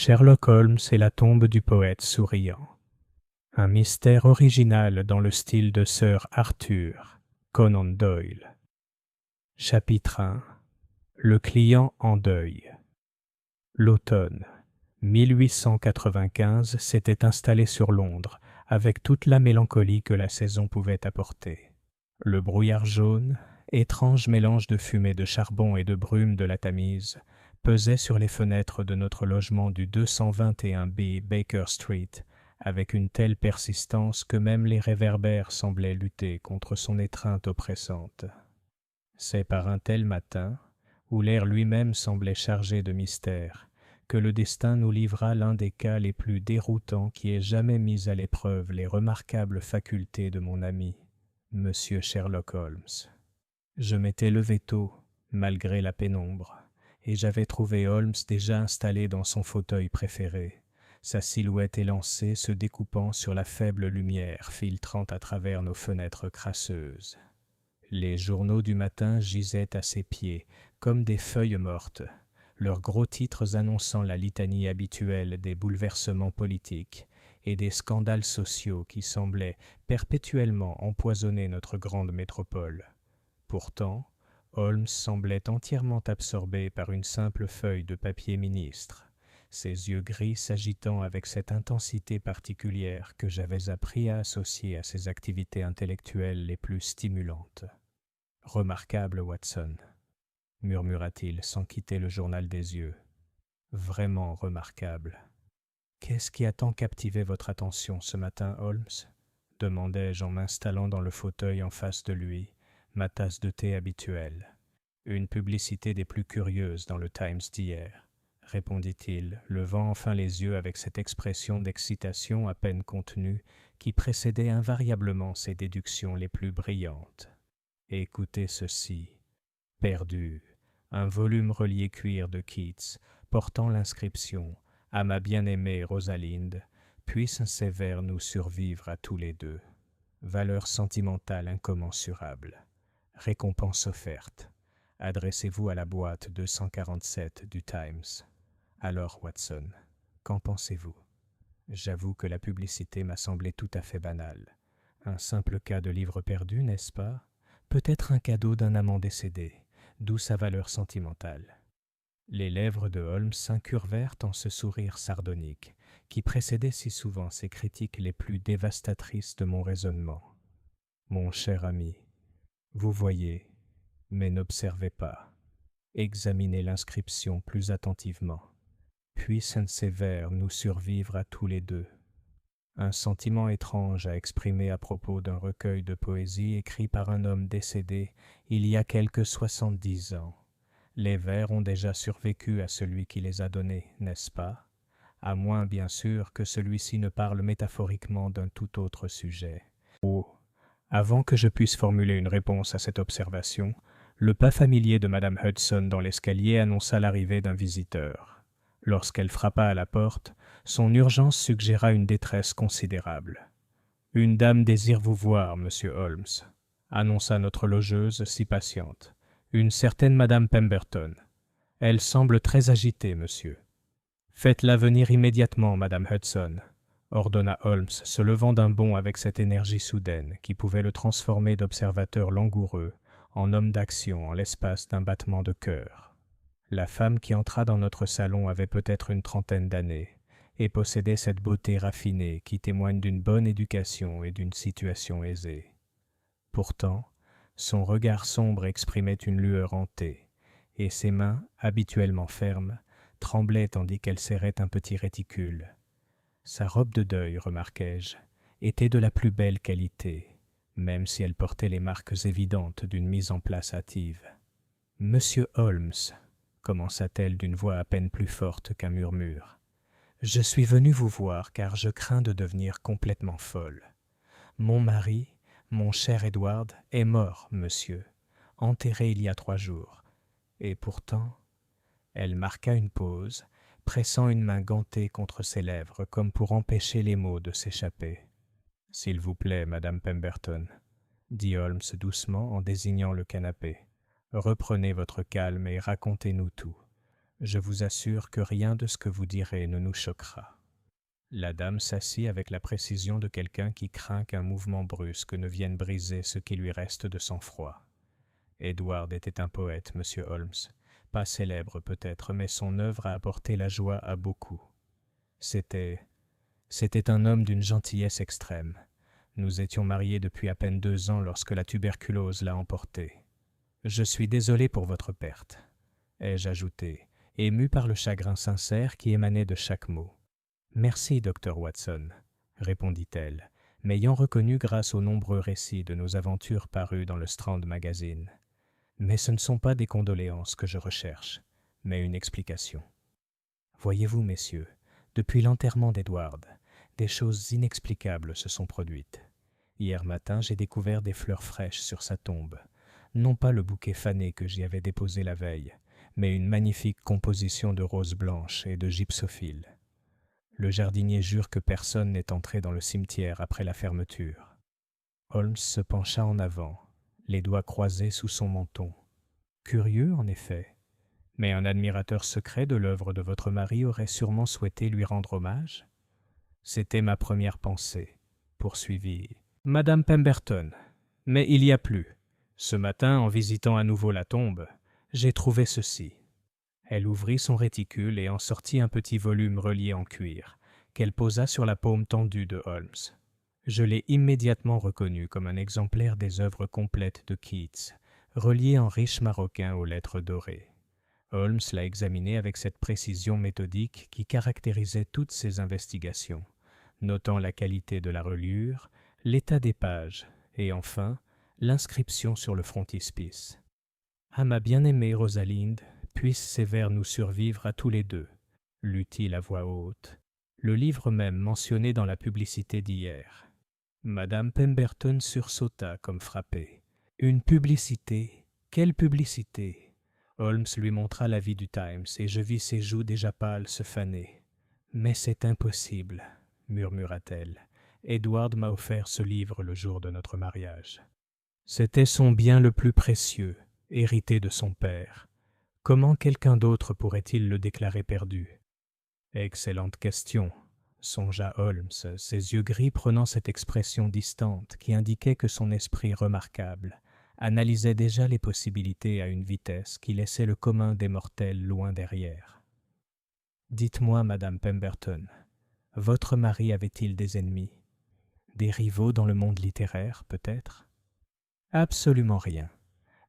Sherlock Holmes et la tombe du poète souriant. Un mystère original dans le style de Sir Arthur Conan Doyle. Chapitre 1. Le client en deuil. L'automne 1895 s'était installé sur Londres avec toute la mélancolie que la saison pouvait apporter. Le brouillard jaune, étrange mélange de fumée de charbon et de brume de la Tamise, pesait sur les fenêtres de notre logement du 221B Baker Street avec une telle persistance que même les réverbères semblaient lutter contre son étreinte oppressante. C'est par un tel matin, où l'air lui-même semblait chargé de mystère, que le destin nous livra l'un des cas les plus déroutants qui ait jamais mis à l'épreuve les remarquables facultés de mon ami, Monsieur Sherlock Holmes. Je m'étais levé tôt, malgré la pénombre, et j'avais trouvé Holmes déjà installé dans son fauteuil préféré, sa silhouette élancée se découpant sur la faible lumière filtrant à travers nos fenêtres crasseuses. Les journaux du matin gisaient à ses pieds, comme des feuilles mortes, leurs gros titres annonçant la litanie habituelle des bouleversements politiques et des scandales sociaux qui semblaient perpétuellement empoisonner notre grande métropole. Pourtant, Holmes semblait entièrement absorbé par une simple feuille de papier ministre, ses yeux gris s'agitant avec cette intensité particulière que j'avais appris à associer à ses activités intellectuelles les plus stimulantes. « Remarquable, Watson », murmura-t-il sans quitter le journal des yeux. « Vraiment remarquable. »« Qu'est-ce qui a tant captivé votre attention ce matin, Holmes ?» demandai-je en m'installant dans le fauteuil en face de lui, ma tasse de thé habituelle. « Une publicité des plus curieuses dans le Times d'hier, » répondit-il, levant enfin les yeux avec cette expression d'excitation à peine contenue qui précédait invariablement ses déductions les plus brillantes. « Écoutez ceci. Perdu, un volume relié cuir de Keats, portant l'inscription « À ma bien-aimée Rosalinde, puissent ces vers nous survivre à tous les deux. Valeur sentimentale incommensurable. Récompense offerte. Adressez-vous à la boîte 247 du Times. Alors, Watson, qu'en pensez-vous ? J'avoue que la publicité m'a semblé tout à fait banale. Un simple cas de livre perdu, n'est-ce pas ? Peut-être un cadeau d'un amant décédé, d'où sa valeur sentimentale. » Les lèvres de Holmes s'incurvèrent en ce sourire sardonique, qui précédait si souvent ces critiques les plus dévastatrices de mon raisonnement. « Mon cher ami, vous voyez, mais n'observez pas. Examinez l'inscription plus attentivement. Puissent ces vers nous survivre à tous les deux. » Un sentiment étrange à exprimer à propos d'un recueil de poésie écrit par un homme décédé il y a quelque 70 ans. Les vers ont déjà survécu à celui qui les a donnés, n'est-ce pas ? À moins, bien sûr, que celui-ci ne parle métaphoriquement d'un tout autre sujet. Oh, avant que je puisse formuler une réponse à cette observation, le pas familier de Madame Hudson dans l'escalier annonça l'arrivée d'un visiteur. Lorsqu'elle frappa à la porte, son urgence suggéra une détresse considérable. « Une dame désire vous voir, monsieur Holmes », annonça notre logeuse si patiente. « Une certaine Madame Pemberton. Elle semble très agitée, monsieur. »« Faites-la venir immédiatement, Madame Hudson », ordonna Holmes, se levant d'un bond avec cette énergie soudaine qui pouvait le transformer d'observateur langoureux en homme d'action en l'espace d'un battement de cœur. La femme qui entra dans notre salon avait peut-être une trentaine d'années et possédait cette beauté raffinée qui témoigne d'une bonne éducation et d'une situation aisée. Pourtant, son regard sombre exprimait une lueur hantée, et ses mains, habituellement fermes, tremblaient tandis qu'elle serrait un petit réticule. Sa robe de deuil, remarquai-je, était de la plus belle qualité, même si elle portait les marques évidentes d'une mise en place hâtive. « Monsieur Holmes », commença-t-elle d'une voix à peine plus forte qu'un murmure, « je suis venue vous voir car je crains de devenir complètement folle. Mon mari, mon cher Edward, est mort, monsieur, enterré il y a 3 jours. Et pourtant... » Elle marqua une pause, pressant une main gantée contre ses lèvres comme pour empêcher les mots de s'échapper. « S'il vous plaît, Madame Pemberton, » dit Holmes doucement en désignant le canapé. « Reprenez votre calme et racontez-nous tout. Je vous assure que rien de ce que vous direz ne nous choquera. » La dame s'assit avec la précision de quelqu'un qui craint qu'un mouvement brusque ne vienne briser ce qui lui reste de sang-froid. Edward était un poète, monsieur Holmes. Pas célèbre peut-être, mais son œuvre a apporté la joie à beaucoup. C'était un homme d'une gentillesse extrême. Nous étions mariés depuis à peine 2 ans lorsque la tuberculose l'a emporté. Je suis désolé pour votre perte, ai-je ajouté, ému par le chagrin sincère qui émanait de chaque mot. Merci, docteur Watson, répondit-elle, m'ayant reconnu grâce aux nombreux récits de nos aventures parus dans le Strand Magazine. Mais ce ne sont pas des condoléances que je recherche, mais une explication. Voyez-vous, messieurs, depuis l'enterrement d'Edward, des choses inexplicables se sont produites. Hier matin, j'ai découvert des fleurs fraîches sur sa tombe. Non pas le bouquet fané que j'y avais déposé la veille, mais une magnifique composition de roses blanches et de gypsophiles. Le jardinier jure que personne n'est entré dans le cimetière après la fermeture. Holmes se pencha en avant, les doigts croisés sous son menton. Curieux, en effet. Mais un admirateur secret de l'œuvre de votre mari aurait sûrement souhaité lui rendre hommage. C'était ma première pensée, poursuivit Madame Pemberton. Mais il y a plus. Ce matin, en visitant à nouveau la tombe, j'ai trouvé ceci. Elle ouvrit son réticule et en sortit un petit volume relié en cuir, qu'elle posa sur la paume tendue de Holmes. Je l'ai immédiatement reconnu comme un exemplaire des œuvres complètes de Keats, relié en riche maroquin aux lettres dorées. Holmes l'a examiné avec cette précision méthodique qui caractérisait toutes ses investigations, notant la qualité de la reliure, l'état des pages et enfin l'inscription sur le frontispice. « À ma bien-aimée Rosalinde, puissent ces vers nous survivre à tous les deux », lut-il à voix haute, le livre même mentionné dans la publicité d'hier. Madame Pemberton sursauta comme frappée. « Une publicité? Quelle publicité ?» Holmes lui montra l'avis du Times et je vis ses joues déjà pâles se faner. « Mais c'est impossible, » murmura-t-elle. « Edward m'a offert ce livre le jour de notre mariage. C'était son bien le plus précieux, hérité de son père. Comment quelqu'un d'autre pourrait-il le déclarer perdu ? » Excellente question, songea Holmes, ses yeux gris prenant cette expression distante qui indiquait que son esprit remarquable analysait déjà les possibilités à une vitesse qui laissait le commun des mortels loin derrière. « Dites-moi, Madame Pemberton, votre mari avait-il des ennemis? Des rivaux dans le monde littéraire, peut-être ? » « Absolument rien.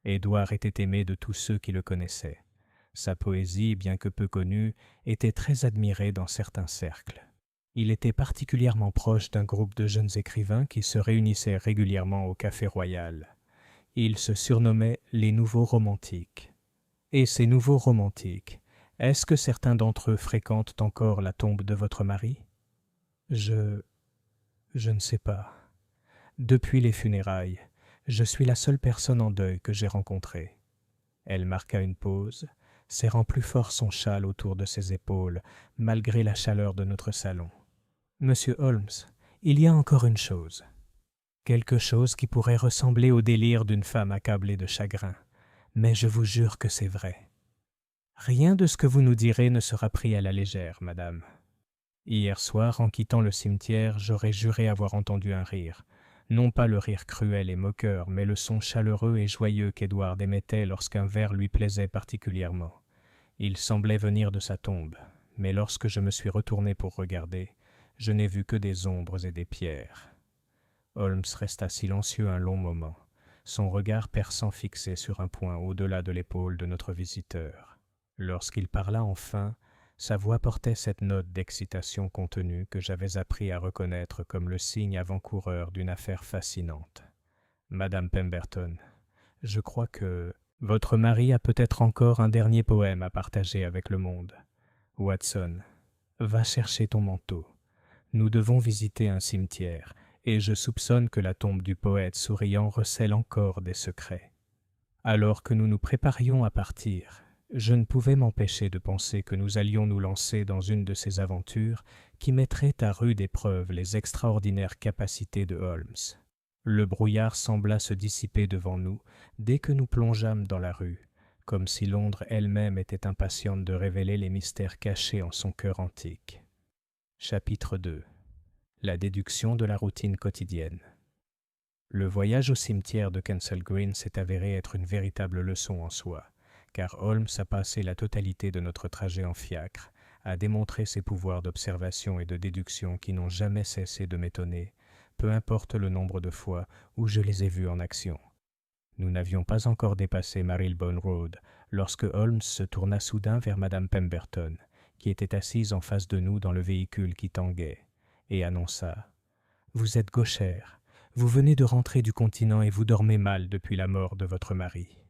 Édouard était aimé de tous ceux qui le connaissaient. Sa poésie, bien que peu connue, était très admirée dans certains cercles. Il était particulièrement proche d'un groupe de jeunes écrivains qui se réunissaient régulièrement au Café Royal. Ils se surnommaient les Nouveaux Romantiques. Et ces Nouveaux Romantiques, est-ce que certains d'entre eux fréquentent encore la tombe de votre mari ? Je ne sais pas. Depuis les funérailles, je suis la seule personne en deuil que j'ai rencontrée. » Elle marqua une pause, serrant plus fort son châle autour de ses épaules, malgré la chaleur de notre salon. « Monsieur Holmes, il y a encore une chose. Quelque chose qui pourrait ressembler au délire d'une femme accablée de chagrin, mais je vous jure que c'est vrai. Rien de ce que vous nous direz ne sera pris à la légère, madame. Hier soir, en quittant le cimetière, j'aurais juré avoir entendu un rire. Non pas le rire cruel et moqueur, mais le son chaleureux et joyeux qu'Edward émettait lorsqu'un vers lui plaisait particulièrement. Il semblait venir de sa tombe, mais lorsque je me suis retourné pour regarder, je n'ai vu que des ombres et des pierres. » Holmes resta silencieux un long moment, son regard perçant fixé sur un point au-delà de l'épaule de notre visiteur. Lorsqu'il parla enfin, sa voix portait cette note d'excitation contenue que j'avais appris à reconnaître comme le signe avant-coureur d'une affaire fascinante. « Madame Pemberton, je crois que votre mari a peut-être encore un dernier poème à partager avec le monde. Watson, va chercher ton manteau. Nous devons visiter un cimetière, et je soupçonne que la tombe du poète souriant recèle encore des secrets. » Alors que nous nous préparions à partir, je ne pouvais m'empêcher de penser que nous allions nous lancer dans une de ces aventures qui mettraient à rude épreuve les extraordinaires capacités de Holmes. Le brouillard sembla se dissiper devant nous dès que nous plongeâmes dans la rue, comme si Londres elle-même était impatiente de révéler les mystères cachés en son cœur antique. Chapitre 2. La déduction de la routine quotidienne. Le voyage au cimetière de Kensal Green s'est avéré être une véritable leçon en soi, car Holmes a passé la totalité de notre trajet en fiacre à démontrer ses pouvoirs d'observation et de déduction qui n'ont jamais cessé de m'étonner, peu importe le nombre de fois où je les ai vus en action. Nous n'avions pas encore dépassé Marylebone Road lorsque Holmes se tourna soudain vers Madame Pemberton, qui était assise en face de nous dans le véhicule qui tanguait, et annonça « Vous êtes gauchère. Vous venez de rentrer du continent et vous dormez mal depuis la mort de votre mari. »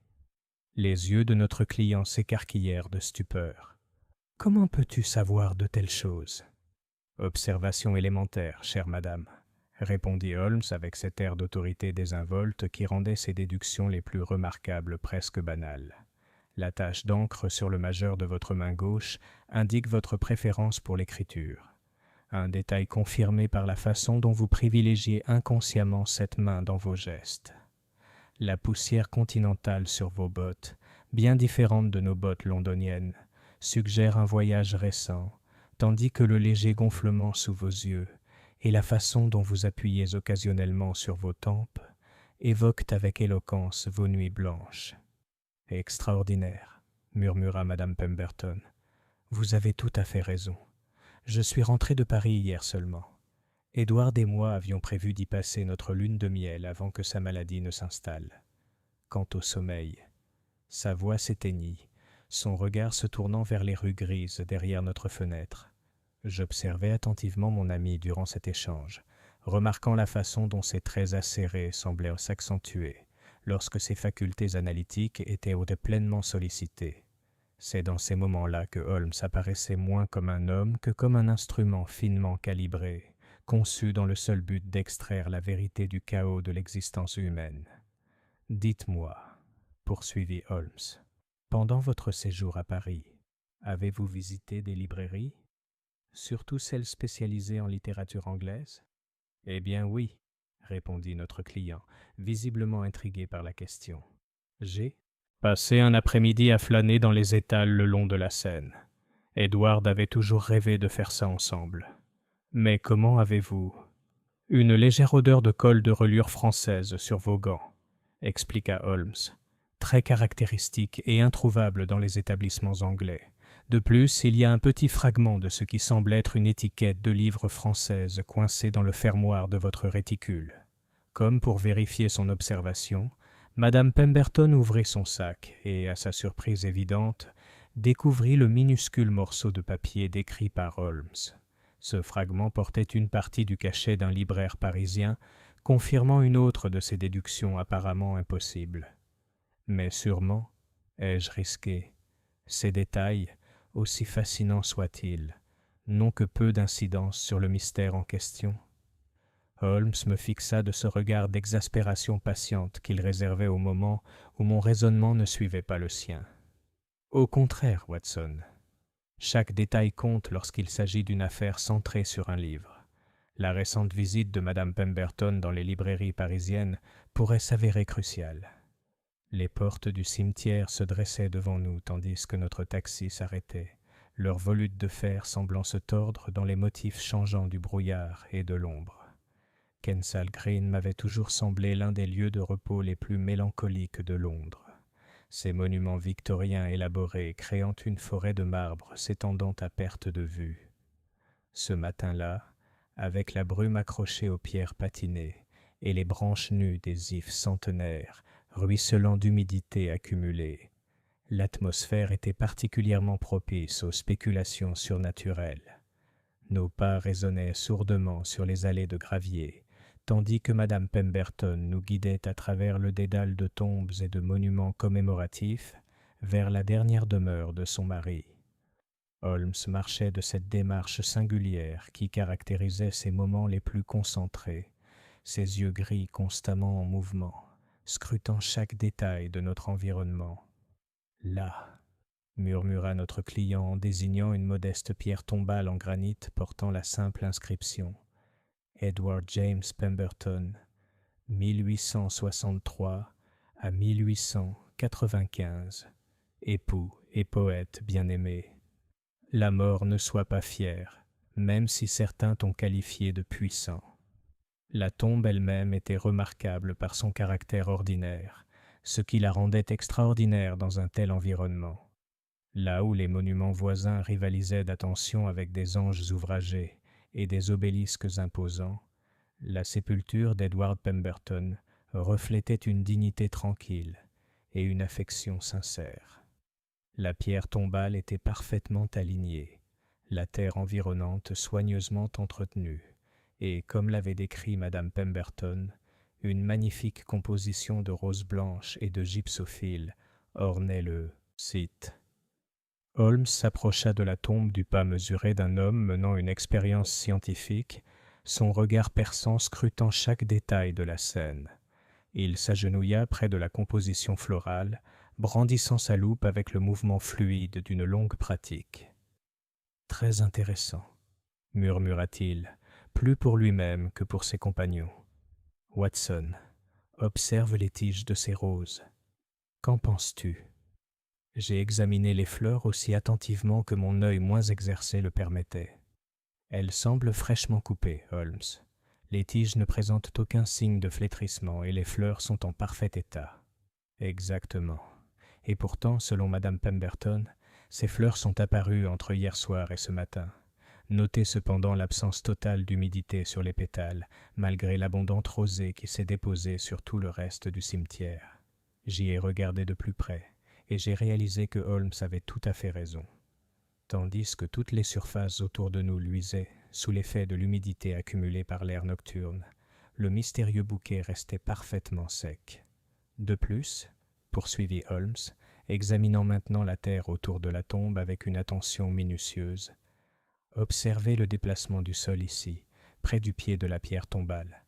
Les yeux de notre client s'écarquillèrent de stupeur. « Comment peux-tu savoir de telles choses ?»« Observation élémentaire, chère madame, » répondit Holmes avec cet air d'autorité désinvolte qui rendait ses déductions les plus remarquables presque banales. La tache d'encre sur le majeur de votre main gauche indique votre préférence pour l'écriture. Un détail confirmé par la façon dont vous privilégiez inconsciemment cette main dans vos gestes. La poussière continentale sur vos bottes, bien différente de nos bottes londoniennes, suggère un voyage récent, tandis que le léger gonflement sous vos yeux et la façon dont vous appuyez occasionnellement sur vos tempes évoquent avec éloquence vos nuits blanches. « Extraordinaire, » murmura Madame Pemberton. « Vous avez tout à fait raison. Je suis rentré de Paris hier seulement. Édouard et moi avions prévu d'y passer notre lune de miel avant que sa maladie ne s'installe. Quant au sommeil, sa voix s'éteignit, son regard se tournant vers les rues grises derrière notre fenêtre. J'observais attentivement mon ami durant cet échange, remarquant la façon dont ses traits acérés semblaient s'accentuer lorsque ses facultés analytiques étaient pleinement sollicitées. C'est dans ces moments-là que Holmes apparaissait moins comme un homme que comme un instrument finement calibré, conçu dans le seul but d'extraire la vérité du chaos de l'existence humaine. « Dites-moi, » poursuivit Holmes, « pendant votre séjour à Paris, avez-vous visité des librairies, surtout celles spécialisées en littérature anglaise ? » « Eh bien oui, » répondit notre client, visiblement intrigué par la question. « J'ai passé un après-midi à flâner dans les étals le long de la Seine. Edward avait toujours rêvé de faire ça ensemble. Mais comment avez-vous... » « Une légère odeur de colle de reliure française sur vos gants, » expliqua Holmes, très caractéristique et introuvable dans les établissements anglais. De plus, il y a un petit fragment de ce qui semble être une étiquette de livre française coincée dans le fermoir de votre réticule. Comme pour vérifier son observation, Madame Pemberton ouvrit son sac et, à sa surprise évidente, découvrit le minuscule morceau de papier décrit par Holmes. Ce fragment portait une partie du cachet d'un libraire parisien, confirmant une autre de ses déductions apparemment impossibles. Mais sûrement, ai-je risqué, ces détails, aussi fascinants soient-ils, n'ont que peu d'incidence sur le mystère en question. Holmes me fixa de ce regard d'exaspération patiente qu'il réservait au moment où mon raisonnement ne suivait pas le sien. Au contraire, Watson, chaque détail compte lorsqu'il s'agit d'une affaire centrée sur un livre. La récente visite de Madame Pemberton dans les librairies parisiennes pourrait s'avérer cruciale. Les portes du cimetière se dressaient devant nous tandis que notre taxi s'arrêtait, leurs volutes de fer semblant se tordre dans les motifs changeants du brouillard et de l'ombre. Kensal Green m'avait toujours semblé l'un des lieux de repos les plus mélancoliques de Londres, ces monuments victoriens élaborés créant une forêt de marbre s'étendant à perte de vue. Ce matin-là, avec la brume accrochée aux pierres patinées et les branches nues des ifs centenaires, ruisselant d'humidité accumulée, l'atmosphère était particulièrement propice aux spéculations surnaturelles. Nos pas résonnaient sourdement sur les allées de gravier, tandis que Madame Pemberton nous guidait à travers le dédale de tombes et de monuments commémoratifs vers la dernière demeure de son mari. Holmes marchait de cette démarche singulière qui caractérisait ses moments les plus concentrés, ses yeux gris constamment en mouvement, scrutant chaque détail de notre environnement. « Là !» murmura notre client en désignant une modeste pierre tombale en granit portant la simple inscription « Edward James Pemberton, 1863 à 1895, époux et poète bien-aimé. La mort ne soit pas fière, même si certains t'ont qualifié de puissant. La tombe elle-même était remarquable par son caractère ordinaire, ce qui la rendait extraordinaire dans un tel environnement. Là où les monuments voisins rivalisaient d'attention avec des anges ouvragés et des obélisques imposants, la sépulture d'Edward Pemberton reflétait une dignité tranquille et une affection sincère. La pierre tombale était parfaitement alignée, la terre environnante soigneusement entretenue, et, comme l'avait décrit Madame Pemberton, une magnifique composition de roses blanches et de gypsophiles ornait le site. Holmes s'approcha de la tombe du pas mesuré d'un homme menant une expérience scientifique, son regard perçant scrutant chaque détail de la scène. Il s'agenouilla près de la composition florale, brandissant sa loupe avec le mouvement fluide d'une longue pratique. « Très intéressant, » murmura-t-il, plus pour lui-même que pour ses compagnons. « Watson, observe les tiges de ces roses. Qu'en penses-tu ? » J'ai examiné les fleurs aussi attentivement que mon œil moins exercé le permettait. Elles semblent fraîchement coupées, Holmes. Les tiges ne présentent aucun signe de flétrissement et les fleurs sont en parfait état. Exactement. Et pourtant, selon Madame Pemberton, ces fleurs sont apparues entre hier soir et ce matin. Notez cependant l'absence totale d'humidité sur les pétales, malgré l'abondante rosée qui s'est déposée sur tout le reste du cimetière. J'y ai regardé de plus près, et j'ai réalisé que Holmes avait tout à fait raison. Tandis que toutes les surfaces autour de nous luisaient, sous l'effet de l'humidité accumulée par l'air nocturne, le mystérieux bouquet restait parfaitement sec. De plus, poursuivit Holmes, examinant maintenant la terre autour de la tombe avec une attention minutieuse, observez le déplacement du sol ici, près du pied de la pierre tombale.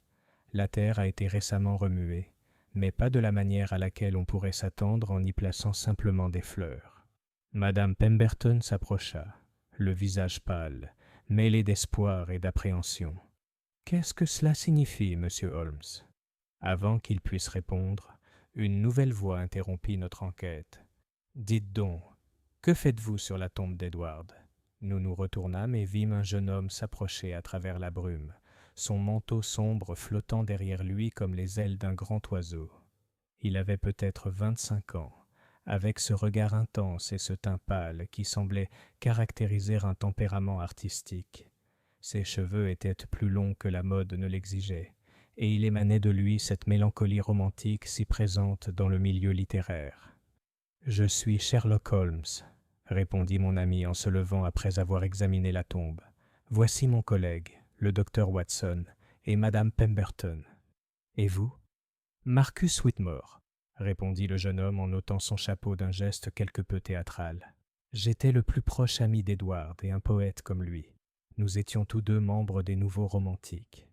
La terre a été récemment remuée, mais pas de la manière à laquelle on pourrait s'attendre en y plaçant simplement des fleurs. Madame Pemberton s'approcha, le visage pâle, mêlé d'espoir et d'appréhension. « Qu'est-ce que cela signifie, monsieur Holmes ?» Avant qu'il puisse répondre, une nouvelle voix interrompit notre enquête. « Dites donc, que faites-vous sur la tombe d'Edward ?» Nous nous retournâmes et vîmes un jeune homme s'approcher à travers la brume, son manteau sombre flottant derrière lui comme les ailes d'un grand oiseau. Il avait peut-être 25 ans, avec ce regard intense et ce teint pâle qui semblait caractériser un tempérament artistique. Ses cheveux étaient plus longs que la mode ne l'exigeait, et il émanait de lui cette mélancolie romantique si présente dans le milieu littéraire. « Je suis Sherlock Holmes », répondit mon ami en se levant après avoir examiné la tombe. « Voici mon collègue, le docteur Watson, et Madame Pemberton. Et vous ? » « Marcus Whitmore, » répondit le jeune homme en ôtant son chapeau d'un geste quelque peu théâtral. « J'étais le plus proche ami d'Edward et un poète comme lui. Nous étions tous deux membres des Nouveaux Romantiques. »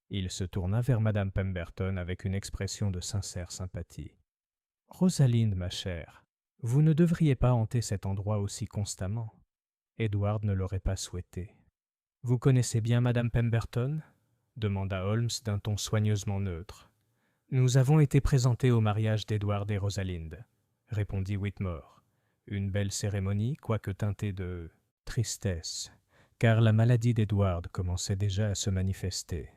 Il se tourna vers Madame Pemberton avec une expression de sincère sympathie. « Rosalinde, ma chère, vous ne devriez pas hanter cet endroit aussi constamment. Edward ne l'aurait pas souhaité. »« Vous connaissez bien Madame Pemberton ?» demanda Holmes d'un ton soigneusement neutre. « Nous avons été présentés au mariage d'Edward et Rosalinde, » répondit Whitmore. Une belle cérémonie, quoique teintée de tristesse, car la maladie d'Edward commençait déjà à se manifester.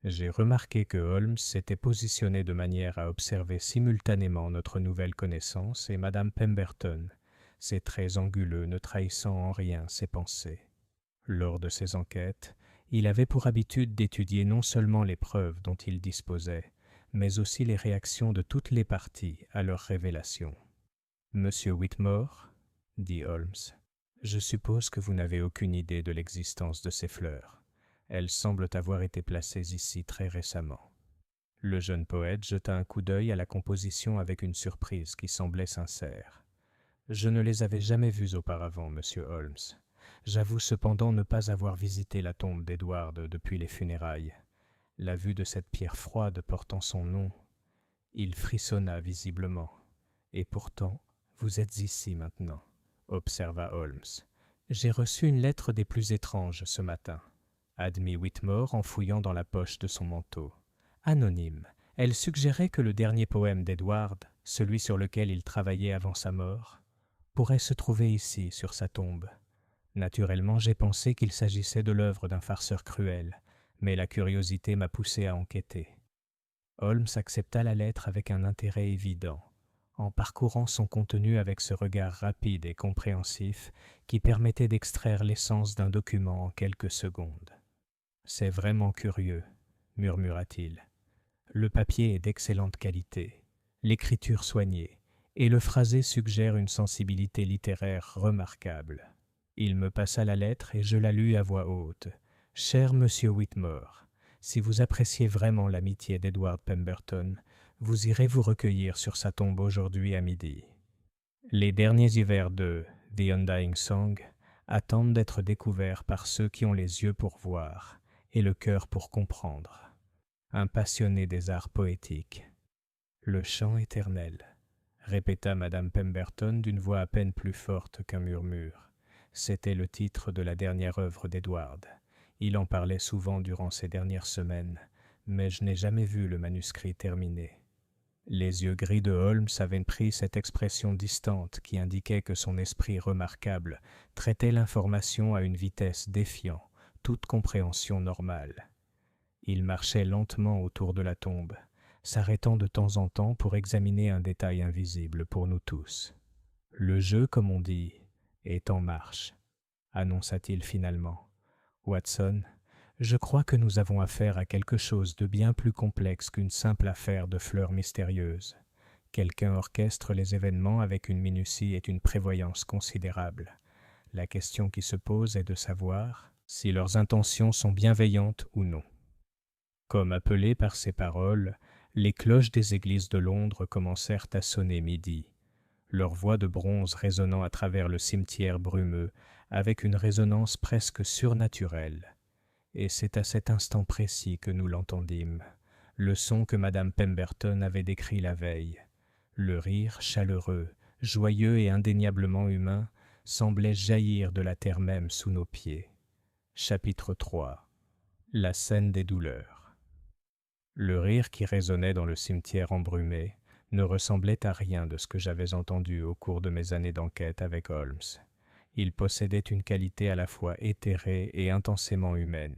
J'ai remarqué que Holmes s'était positionné de manière à observer simultanément notre nouvelle connaissance et Madame Pemberton, ses traits anguleux ne trahissant en rien ses pensées. Lors de ses enquêtes, il avait pour habitude d'étudier non seulement les preuves dont il disposait, mais aussi les réactions de toutes les parties à leurs révélations. « Monsieur Whitmore, » dit Holmes, « je suppose que vous n'avez aucune idée de l'existence de ces fleurs. Elles semblent avoir été placées ici très récemment. » Le jeune poète jeta un coup d'œil à la composition avec une surprise qui semblait sincère. « Je ne les avais jamais vues auparavant, monsieur Holmes. J'avoue cependant ne pas avoir visité la tombe d'Edward depuis les funérailles. La vue de cette pierre froide portant son nom, il frissonna visiblement. « Et pourtant, vous êtes ici maintenant, » observa Holmes. « J'ai reçu une lettre des plus étranges ce matin, » admit Whitmore en fouillant dans la poche de son manteau. « Anonyme, elle suggérait que le dernier poème d'Edward, celui sur lequel il travaillait avant sa mort, pourrait se trouver ici, sur sa tombe. Naturellement, j'ai pensé qu'il s'agissait de l'œuvre d'un farceur cruel, mais la curiosité m'a poussé à enquêter. Holmes accepta la lettre avec un intérêt évident, en parcourant son contenu avec ce regard rapide et compréhensif qui permettait d'extraire l'essence d'un document en quelques secondes. « C'est vraiment curieux, » murmura-t-il. « Le papier est d'excellente qualité, l'écriture soignée, et le phrasé suggère une sensibilité littéraire remarquable. » Il me passa la lettre et je la lus à voix haute. « Cher Monsieur Whitmore, si vous appréciez vraiment l'amitié d'Edward Pemberton, vous irez vous recueillir sur sa tombe aujourd'hui à midi. Les derniers hivers de The Undying Song attendent d'être découverts par ceux qui ont les yeux pour voir et le cœur pour comprendre. Un passionné des arts poétiques. Le chant éternel, répéta Madame Pemberton d'une voix à peine plus forte qu'un murmure. C'était le titre de la dernière œuvre d'Edward. Il en parlait souvent durant ces dernières semaines, mais je n'ai jamais vu le manuscrit terminé. Les yeux gris de Holmes avaient pris cette expression distante qui indiquait que son esprit remarquable traitait l'information à une vitesse défiant toute compréhension normale. Il marchait lentement autour de la tombe, s'arrêtant de temps en temps pour examiner un détail invisible pour nous tous. « Le jeu, comme on dit, est en marche, » annonça-t-il finalement. « Watson, je crois que nous avons affaire à quelque chose de bien plus complexe qu'une simple affaire de fleurs mystérieuses. Quelqu'un orchestre les événements avec une minutie et une prévoyance considérables. La question qui se pose est de savoir si leurs intentions sont bienveillantes ou non. » Comme appelées par ces paroles, les cloches des églises de Londres commencèrent à sonner midi, leur voix de bronze résonnant à travers le cimetière brumeux avec une résonance presque surnaturelle. Et c'est à cet instant précis que nous l'entendîmes, le son que Madame Pemberton avait décrit la veille. Le rire chaleureux, joyeux et indéniablement humain semblait jaillir de la terre même sous nos pieds. Chapitre 3. La scène des douleurs. Le rire qui résonnait dans le cimetière embrumé ne ressemblait à rien de ce que j'avais entendu au cours de mes années d'enquête avec Holmes. Il possédait une qualité à la fois éthérée et intensément humaine,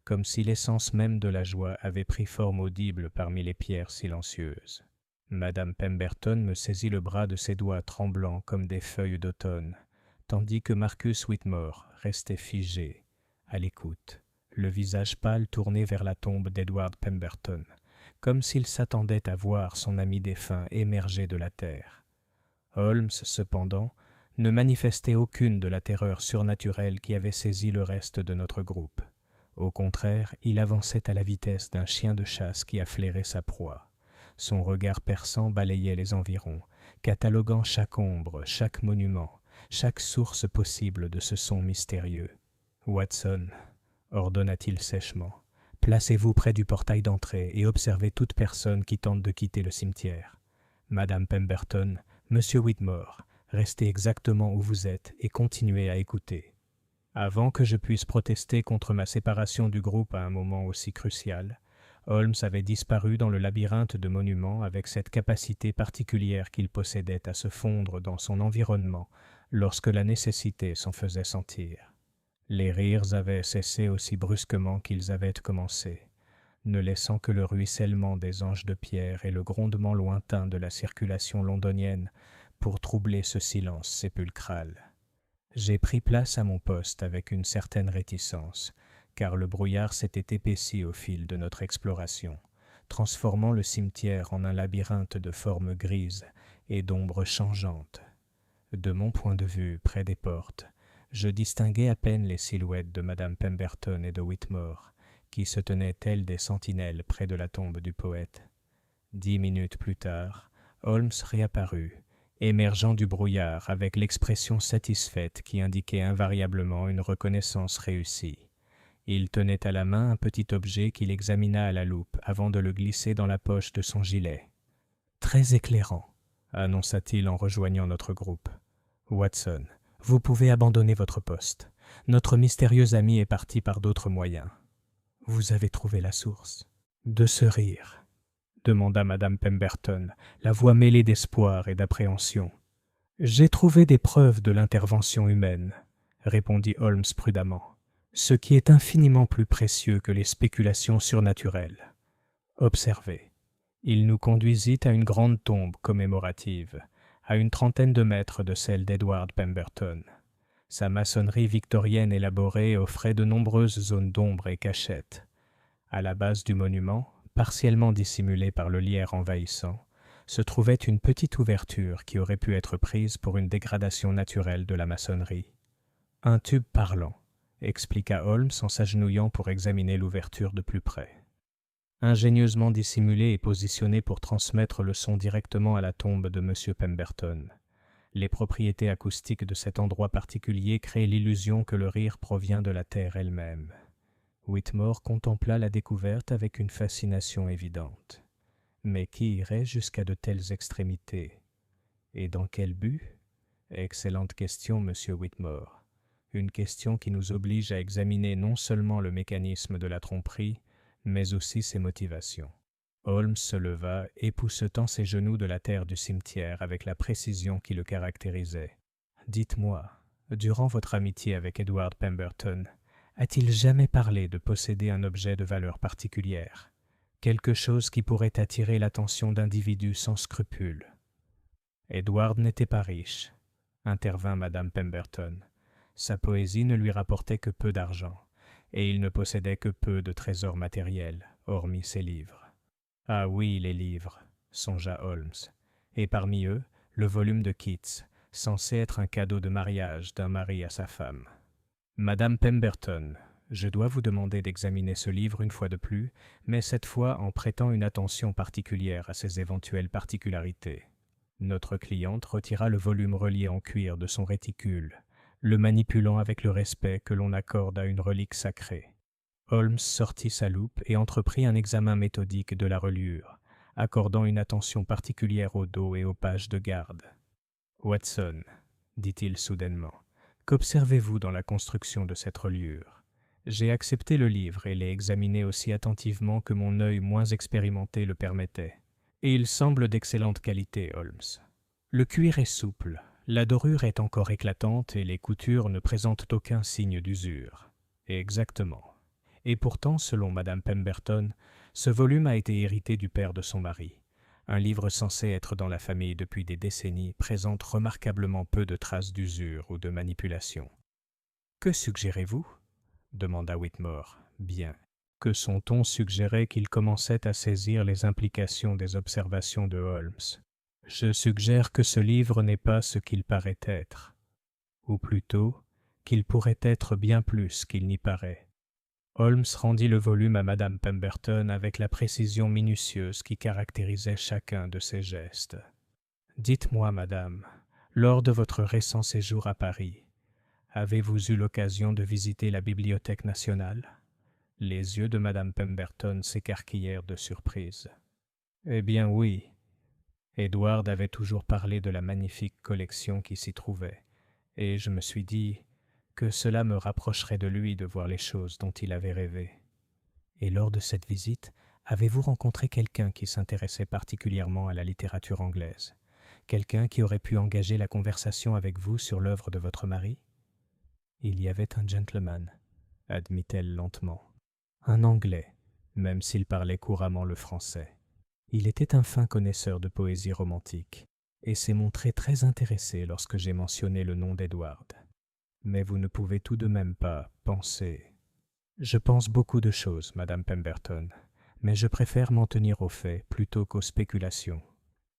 comme si l'essence même de la joie avait pris forme audible parmi les pierres silencieuses. Madame Pemberton me saisit le bras de ses doigts tremblants comme des feuilles d'automne, tandis que Marcus Whitmore restait figé, à l'écoute, le visage pâle tourné vers la tombe d'Edward Pemberton, comme s'il s'attendait à voir son ami défunt émerger de la terre. Holmes, cependant, ne manifestait aucune de la terreur surnaturelle qui avait saisi le reste de notre groupe. Au contraire, il avançait à la vitesse d'un chien de chasse qui a flairé sa proie. Son regard perçant balayait les environs, cataloguant chaque ombre, chaque monument, chaque source possible de ce son mystérieux. « Watson », ordonna-t-il sèchement, « placez-vous près du portail d'entrée et observez toute personne qui tente de quitter le cimetière. Madame Pemberton, Monsieur Whitmore, restez exactement où vous êtes et continuez à écouter. » Avant que je puisse protester contre ma séparation du groupe à un moment aussi crucial, Holmes avait disparu dans le labyrinthe de monuments avec cette capacité particulière qu'il possédait à se fondre dans son environnement lorsque la nécessité s'en faisait sentir. Les rires avaient cessé aussi brusquement qu'ils avaient commencé, ne laissant que le ruissellement des anges de pierre et le grondement lointain de la circulation londonienne pour troubler ce silence sépulcral. J'ai pris place à mon poste avec une certaine réticence, car le brouillard s'était épaissi au fil de notre exploration, transformant le cimetière en un labyrinthe de formes grises et d'ombres changeantes. De mon point de vue, près des portes, je distinguais à peine les silhouettes de Madame Pemberton et de Whitmore, qui se tenaient telles des sentinelles près de la tombe du poète. 10 minutes plus tard, Holmes réapparut, émergeant du brouillard avec l'expression satisfaite qui indiquait invariablement une reconnaissance réussie. Il tenait à la main un petit objet qu'il examina à la loupe avant de le glisser dans la poche de son gilet. « Très éclairant », annonça-t-il en rejoignant notre groupe. « Watson, vous pouvez abandonner votre poste. Notre mystérieux ami est parti par d'autres moyens. »« Vous avez trouvé la source de ce rire ?» demanda Madame Pemberton, la voix mêlée d'espoir et d'appréhension. J'ai trouvé des preuves de l'intervention humaine, répondit Holmes prudemment, ce qui est infiniment plus précieux que les spéculations surnaturelles. Observez. Il nous conduisit à une grande tombe commémorative, à une trentaine de mètres de celle d'Edward Pemberton. Sa maçonnerie victorienne élaborée offrait de nombreuses zones d'ombre et cachettes. À la base du monument, partiellement dissimulée par le lierre envahissant, se trouvait une petite ouverture qui aurait pu être prise pour une dégradation naturelle de la maçonnerie. Un tube parlant, expliqua Holmes en s'agenouillant pour examiner l'ouverture de plus près. Ingénieusement dissimulé et positionné pour transmettre le son directement à la tombe de M. Pemberton. Les propriétés acoustiques de cet endroit particulier créent l'illusion que le rire provient de la terre elle-même. Whitmore contempla la découverte avec une fascination évidente. Mais qui irait jusqu'à de telles extrémités? Et dans quel but? Excellente question, monsieur Whitmore. Une question qui nous oblige à examiner non seulement le mécanisme de la tromperie, mais aussi ses motivations. Holmes se leva, époussetant ses genoux de la terre du cimetière avec la précision qui le caractérisait. « Dites-moi, durant votre amitié avec Edward Pemberton, a-t-il jamais parlé de posséder un objet de valeur particulière? Quelque chose qui pourrait attirer l'attention d'individus sans scrupules. » Edward n'était pas riche, intervint Madame Pemberton. Sa poésie ne lui rapportait que peu d'argent, et il ne possédait que peu de trésors matériels, hormis ses livres. Ah oui, les livres, songea Holmes, et parmi eux, le volume de Keats, censé être un cadeau de mariage d'un mari à sa femme. Madame Pemberton, je dois vous demander d'examiner ce livre une fois de plus, mais cette fois en prêtant une attention particulière à ses éventuelles particularités. Notre cliente retira le volume relié en cuir de son réticule, le manipulant avec le respect que l'on accorde à une relique sacrée. Holmes sortit sa loupe et entreprit un examen méthodique de la reliure, accordant une attention particulière au dos et aux pages de garde. « Watson, dit-il soudainement, qu'observez-vous dans la construction de cette reliure? J'ai accepté le livre et l'ai examiné aussi attentivement que mon œil moins expérimenté le permettait. Et il semble d'excellente qualité, Holmes. Le cuir est souple, la dorure est encore éclatante et les coutures ne présentent aucun signe d'usure. Exactement. Et pourtant, selon Madame Pemberton, ce volume a été hérité du père de son mari. Un livre censé être dans la famille depuis des décennies présente remarquablement peu de traces d'usure ou de manipulation. « Que suggérez-vous » demanda Whitmore. « Bien. Que son ton suggérait qu'il commençait à saisir les implications des observations de Holmes. Je suggère que ce livre n'est pas ce qu'il paraît être, ou plutôt qu'il pourrait être bien plus qu'il n'y paraît. » Holmes rendit le volume à Madame Pemberton avec la précision minutieuse qui caractérisait chacun de ses gestes. « Dites-moi, madame, lors de votre récent séjour à Paris, avez-vous eu l'occasion de visiter la Bibliothèque nationale ?» Les yeux de Madame Pemberton s'écarquillèrent de surprise. « Eh bien oui. » Edward avait toujours parlé de la magnifique collection qui s'y trouvait, et je me suis dit que cela me rapprocherait de lui de voir les choses dont il avait rêvé. Et lors de cette visite, avez-vous rencontré quelqu'un qui s'intéressait particulièrement à la littérature anglaise? Quelqu'un qui aurait pu engager la conversation avec vous sur l'œuvre de votre mari? Il y avait un gentleman, admit-elle lentement. Un Anglais, même s'il parlait couramment le français. Il était un fin connaisseur de poésie romantique, et s'est montré très intéressé lorsque j'ai mentionné le nom d'Edward. Mais vous ne pouvez tout de même pas penser. Je pense beaucoup de choses, Madame Pemberton, mais je préfère m'en tenir aux faits plutôt qu'aux spéculations.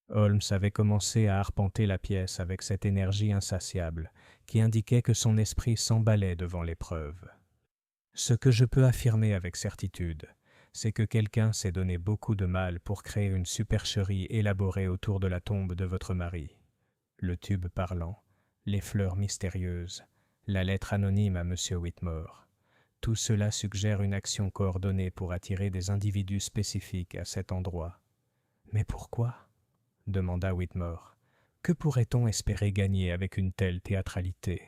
Holmes avait commencé à arpenter la pièce avec cette énergie insatiable qui indiquait que son esprit s'emballait devant l'épreuve. Ce que je peux affirmer avec certitude, c'est que quelqu'un s'est donné beaucoup de mal pour créer une supercherie élaborée autour de la tombe de votre mari. Le tube parlant, les fleurs mystérieuses, la lettre anonyme à M. Whitmore. Tout cela suggère une action coordonnée pour attirer des individus spécifiques à cet endroit. « Mais pourquoi ?» demanda Whitmore. « Que pourrait-on espérer gagner avec une telle théâtralité ?»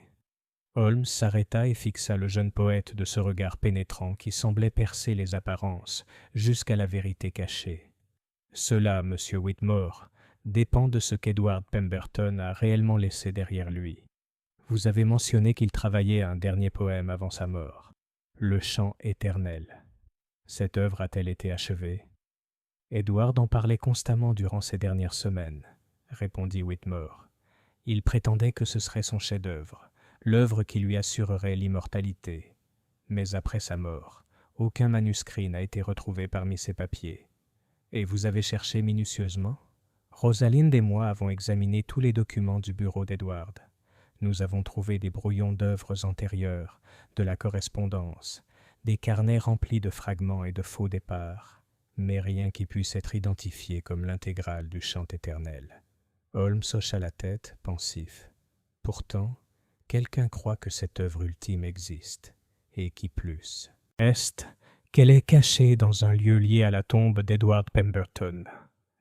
Holmes s'arrêta et fixa le jeune poète de ce regard pénétrant qui semblait percer les apparences jusqu'à la vérité cachée. « Cela, monsieur Whitmore, dépend de ce qu'Edward Pemberton a réellement laissé derrière lui. Vous avez mentionné qu'il travaillait à un dernier poème avant sa mort, Le chant éternel. Cette œuvre a-t-elle été achevée? Edward en parlait constamment durant ces dernières semaines, répondit Whitmore. Il prétendait que ce serait son chef-d'œuvre, l'œuvre qui lui assurerait l'immortalité. Mais après sa mort, aucun manuscrit n'a été retrouvé parmi ses papiers. Et vous avez cherché minutieusement? Rosalind et moi avons examiné tous les documents du bureau d'Edward. Nous avons trouvé des brouillons d'œuvres antérieures, de la correspondance, des carnets remplis de fragments et de faux départs, mais rien qui puisse être identifié comme l'intégrale du chant éternel. Holmes hocha la tête, pensif. Pourtant, quelqu'un croit que cette œuvre ultime existe, et qui plus est, qu'elle est cachée dans un lieu lié à la tombe d'Edward Pemberton.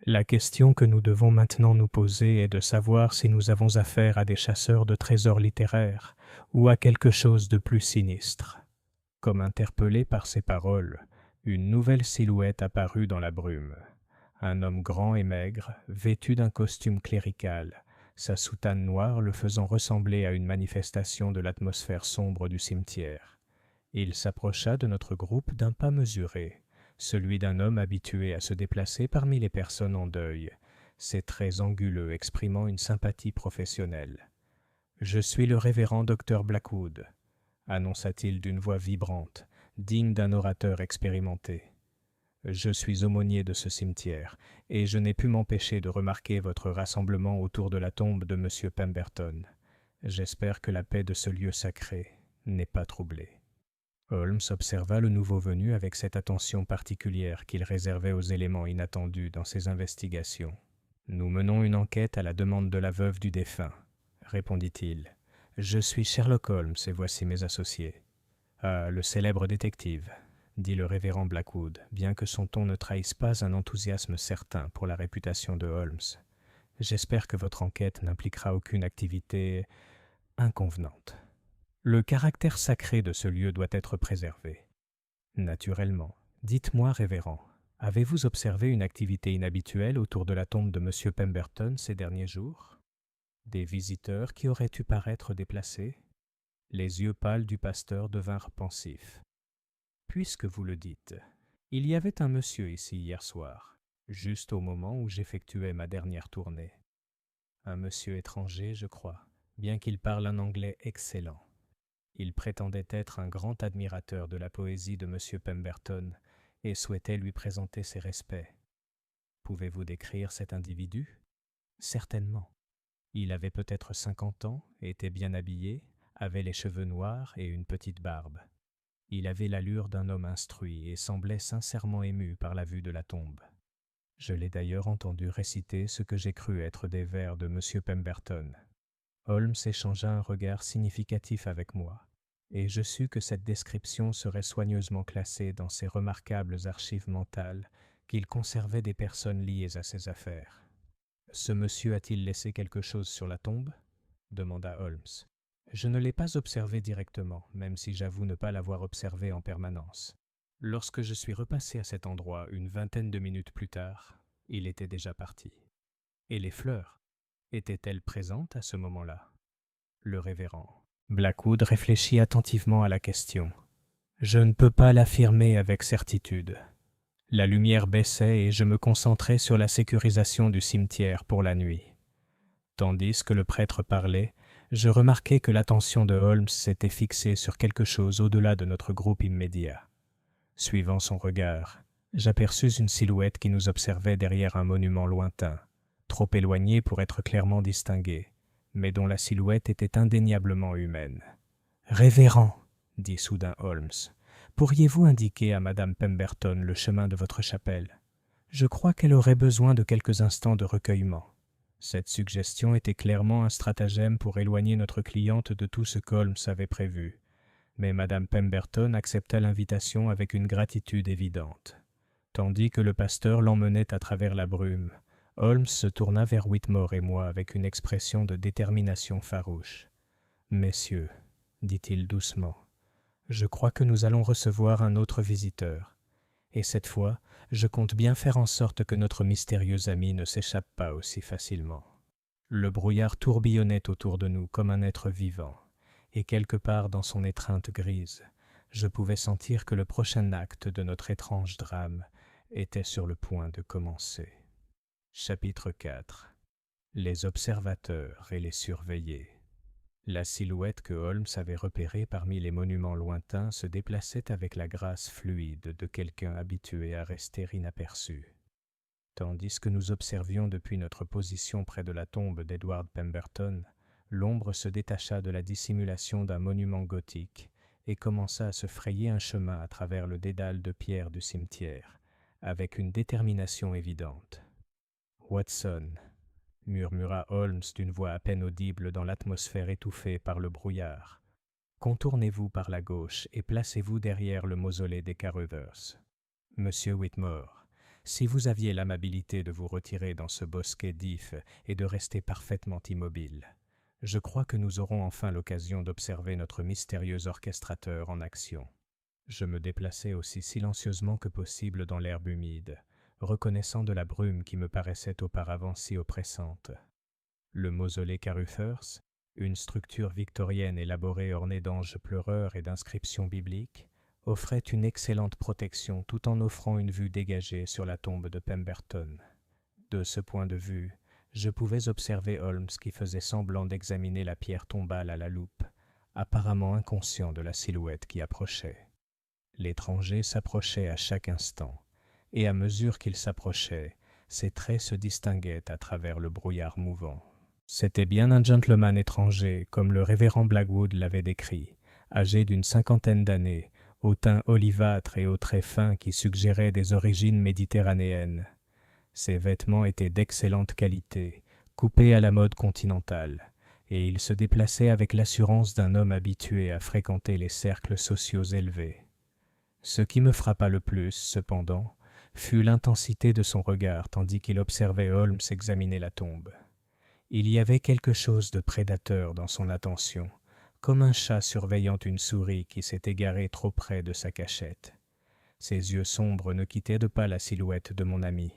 La question que nous devons maintenant nous poser est de savoir si nous avons affaire à des chasseurs de trésors littéraires ou à quelque chose de plus sinistre. Comme interpellé par ces paroles, une nouvelle silhouette apparut dans la brume. Un homme grand et maigre, vêtu d'un costume clérical, sa soutane noire le faisant ressembler à une manifestation de l'atmosphère sombre du cimetière. Il s'approcha de notre groupe d'un pas mesuré, celui d'un homme habitué à se déplacer parmi les personnes en deuil, ses traits anguleux exprimant une sympathie professionnelle. « Je suis le révérend docteur Blackwood », annonça-t-il d'une voix vibrante, digne d'un orateur expérimenté. « Je suis aumônier de ce cimetière, et je n'ai pu m'empêcher de remarquer votre rassemblement autour de la tombe de M. Pemberton. J'espère que la paix de ce lieu sacré n'est pas troublée. » Holmes observa le nouveau venu avec cette attention particulière qu'il réservait aux éléments inattendus dans ses investigations. « Nous menons une enquête à la demande de la veuve du défunt, » répondit-il. « Je suis Sherlock Holmes et voici mes associés. »« Ah, le célèbre détective, » dit le révérend Blackwood, bien que son ton ne trahisse pas un enthousiasme certain pour la réputation de Holmes. « J'espère que votre enquête n'impliquera aucune activité inconvenante. Le caractère sacré de ce lieu doit être préservé. » « Naturellement. Dites-moi, révérend, avez-vous observé une activité inhabituelle autour de la tombe de M. Pemberton ces derniers jours? Des visiteurs qui auraient dû paraître déplacés? » Les yeux pâles du pasteur devinrent pensifs. « Puisque vous le dites, il y avait un monsieur ici hier soir, juste au moment où j'effectuais ma dernière tournée. Un monsieur étranger, je crois, bien qu'il parle un anglais excellent. Il prétendait être un grand admirateur de la poésie de M. Pemberton et souhaitait lui présenter ses respects. Pouvez-vous décrire cet individu? Certainement. Il avait peut-être 50 ans, était bien habillé, avait les cheveux noirs et une petite barbe. Il avait l'allure d'un homme instruit et semblait sincèrement ému par la vue de la tombe. Je l'ai d'ailleurs entendu réciter ce que j'ai cru être des vers de M. Pemberton. Holmes échangea un regard significatif avec moi, et je sus que cette description serait soigneusement classée dans ces remarquables archives mentales qu'il conservait des personnes liées à ses affaires. « Ce monsieur a-t-il laissé quelque chose sur la tombe ?» demanda Holmes. « Je ne l'ai pas observé directement, même si j'avoue ne pas l'avoir observé en permanence. Lorsque je suis repassé à cet endroit une vingtaine de minutes plus tard, il était déjà parti. Et les fleurs, étaient-elles présentes à ce moment-là ?» Le révérend Blackwood réfléchit attentivement à la question. « Je ne peux pas l'affirmer avec certitude. La lumière baissait et je me concentrais sur la sécurisation du cimetière pour la nuit. Tandis que le prêtre parlait, je remarquai que l'attention de Holmes s'était fixée sur quelque chose au-delà de notre groupe immédiat. Suivant son regard, j'aperçus une silhouette qui nous observait derrière un monument lointain, trop éloigné pour être clairement distingué, mais dont la silhouette était indéniablement humaine. « Révérend, » dit soudain Holmes, « pourriez-vous indiquer à Madame Pemberton le chemin de votre chapelle? Je crois qu'elle aurait besoin de quelques instants de recueillement. » Cette suggestion était clairement un stratagème pour éloigner notre cliente de tout ce qu'Holmes avait prévu, mais Madame Pemberton accepta l'invitation avec une gratitude évidente. Tandis que le pasteur l'emmenait à travers la brume, Holmes se tourna vers Whitmore et moi avec une expression de détermination farouche. « Messieurs, » dit-il doucement, « je crois que nous allons recevoir un autre visiteur, Et cette fois, je compte bien faire en sorte que notre mystérieux ami ne s'échappe pas aussi facilement. Le brouillard tourbillonnait autour de nous comme un être vivant, et quelque part dans son étreinte grise, je pouvais sentir que le prochain acte de notre étrange drame était sur le point de commencer. Chapitre 4. Les observateurs et les surveillés. La silhouette que Holmes avait repérée parmi les monuments lointains se déplaçait avec la grâce fluide de quelqu'un habitué à rester inaperçu. Tandis que nous observions depuis notre position près de la tombe d'Edward Pemberton, l'ombre se détacha de la dissimulation d'un monument gothique et commença à se frayer un chemin à travers le dédale de pierre du cimetière, avec une détermination évidente. « Watson !» murmura Holmes d'une voix à peine audible dans l'atmosphère étouffée par le brouillard. « Contournez-vous par la gauche et placez-vous derrière le mausolée des Caruthers. Monsieur Whitmore, si vous aviez l'amabilité de vous retirer dans ce bosquet d'ifs et de rester parfaitement immobile, je crois que nous aurons enfin l'occasion d'observer notre mystérieux orchestrateur en action. » Je me déplaçai aussi silencieusement que possible dans l'herbe humide, reconnaissant de la brume qui me paraissait auparavant si oppressante. Le mausolée Caruthers, une structure victorienne élaborée ornée d'anges pleureurs et d'inscriptions bibliques, offrait une excellente protection tout en offrant une vue dégagée sur la tombe de Pemberton. De ce point de vue, je pouvais observer Holmes qui faisait semblant d'examiner la pierre tombale à la loupe, apparemment inconscient de la silhouette qui approchait. L'étranger s'approchait à chaque instant, et à mesure qu'il s'approchait, ses traits se distinguaient à travers le brouillard mouvant. C'était bien un gentleman étranger, comme le révérend Blackwood l'avait décrit, âgé d'une 50aine d'années, au teint olivâtre et aux traits fins qui suggéraient des origines méditerranéennes. Ses vêtements étaient d'excellente qualité, coupés à la mode continentale, et il se déplaçait avec l'assurance d'un homme habitué à fréquenter les cercles sociaux élevés. Ce qui me frappa le plus, cependant, fut l'intensité de son regard tandis qu'il observait Holmes examiner la tombe. Il y avait quelque chose de prédateur dans son attention, comme un chat surveillant une souris qui s'est égarée trop près de sa cachette. Ses yeux sombres ne quittaient de pas la silhouette de mon ami,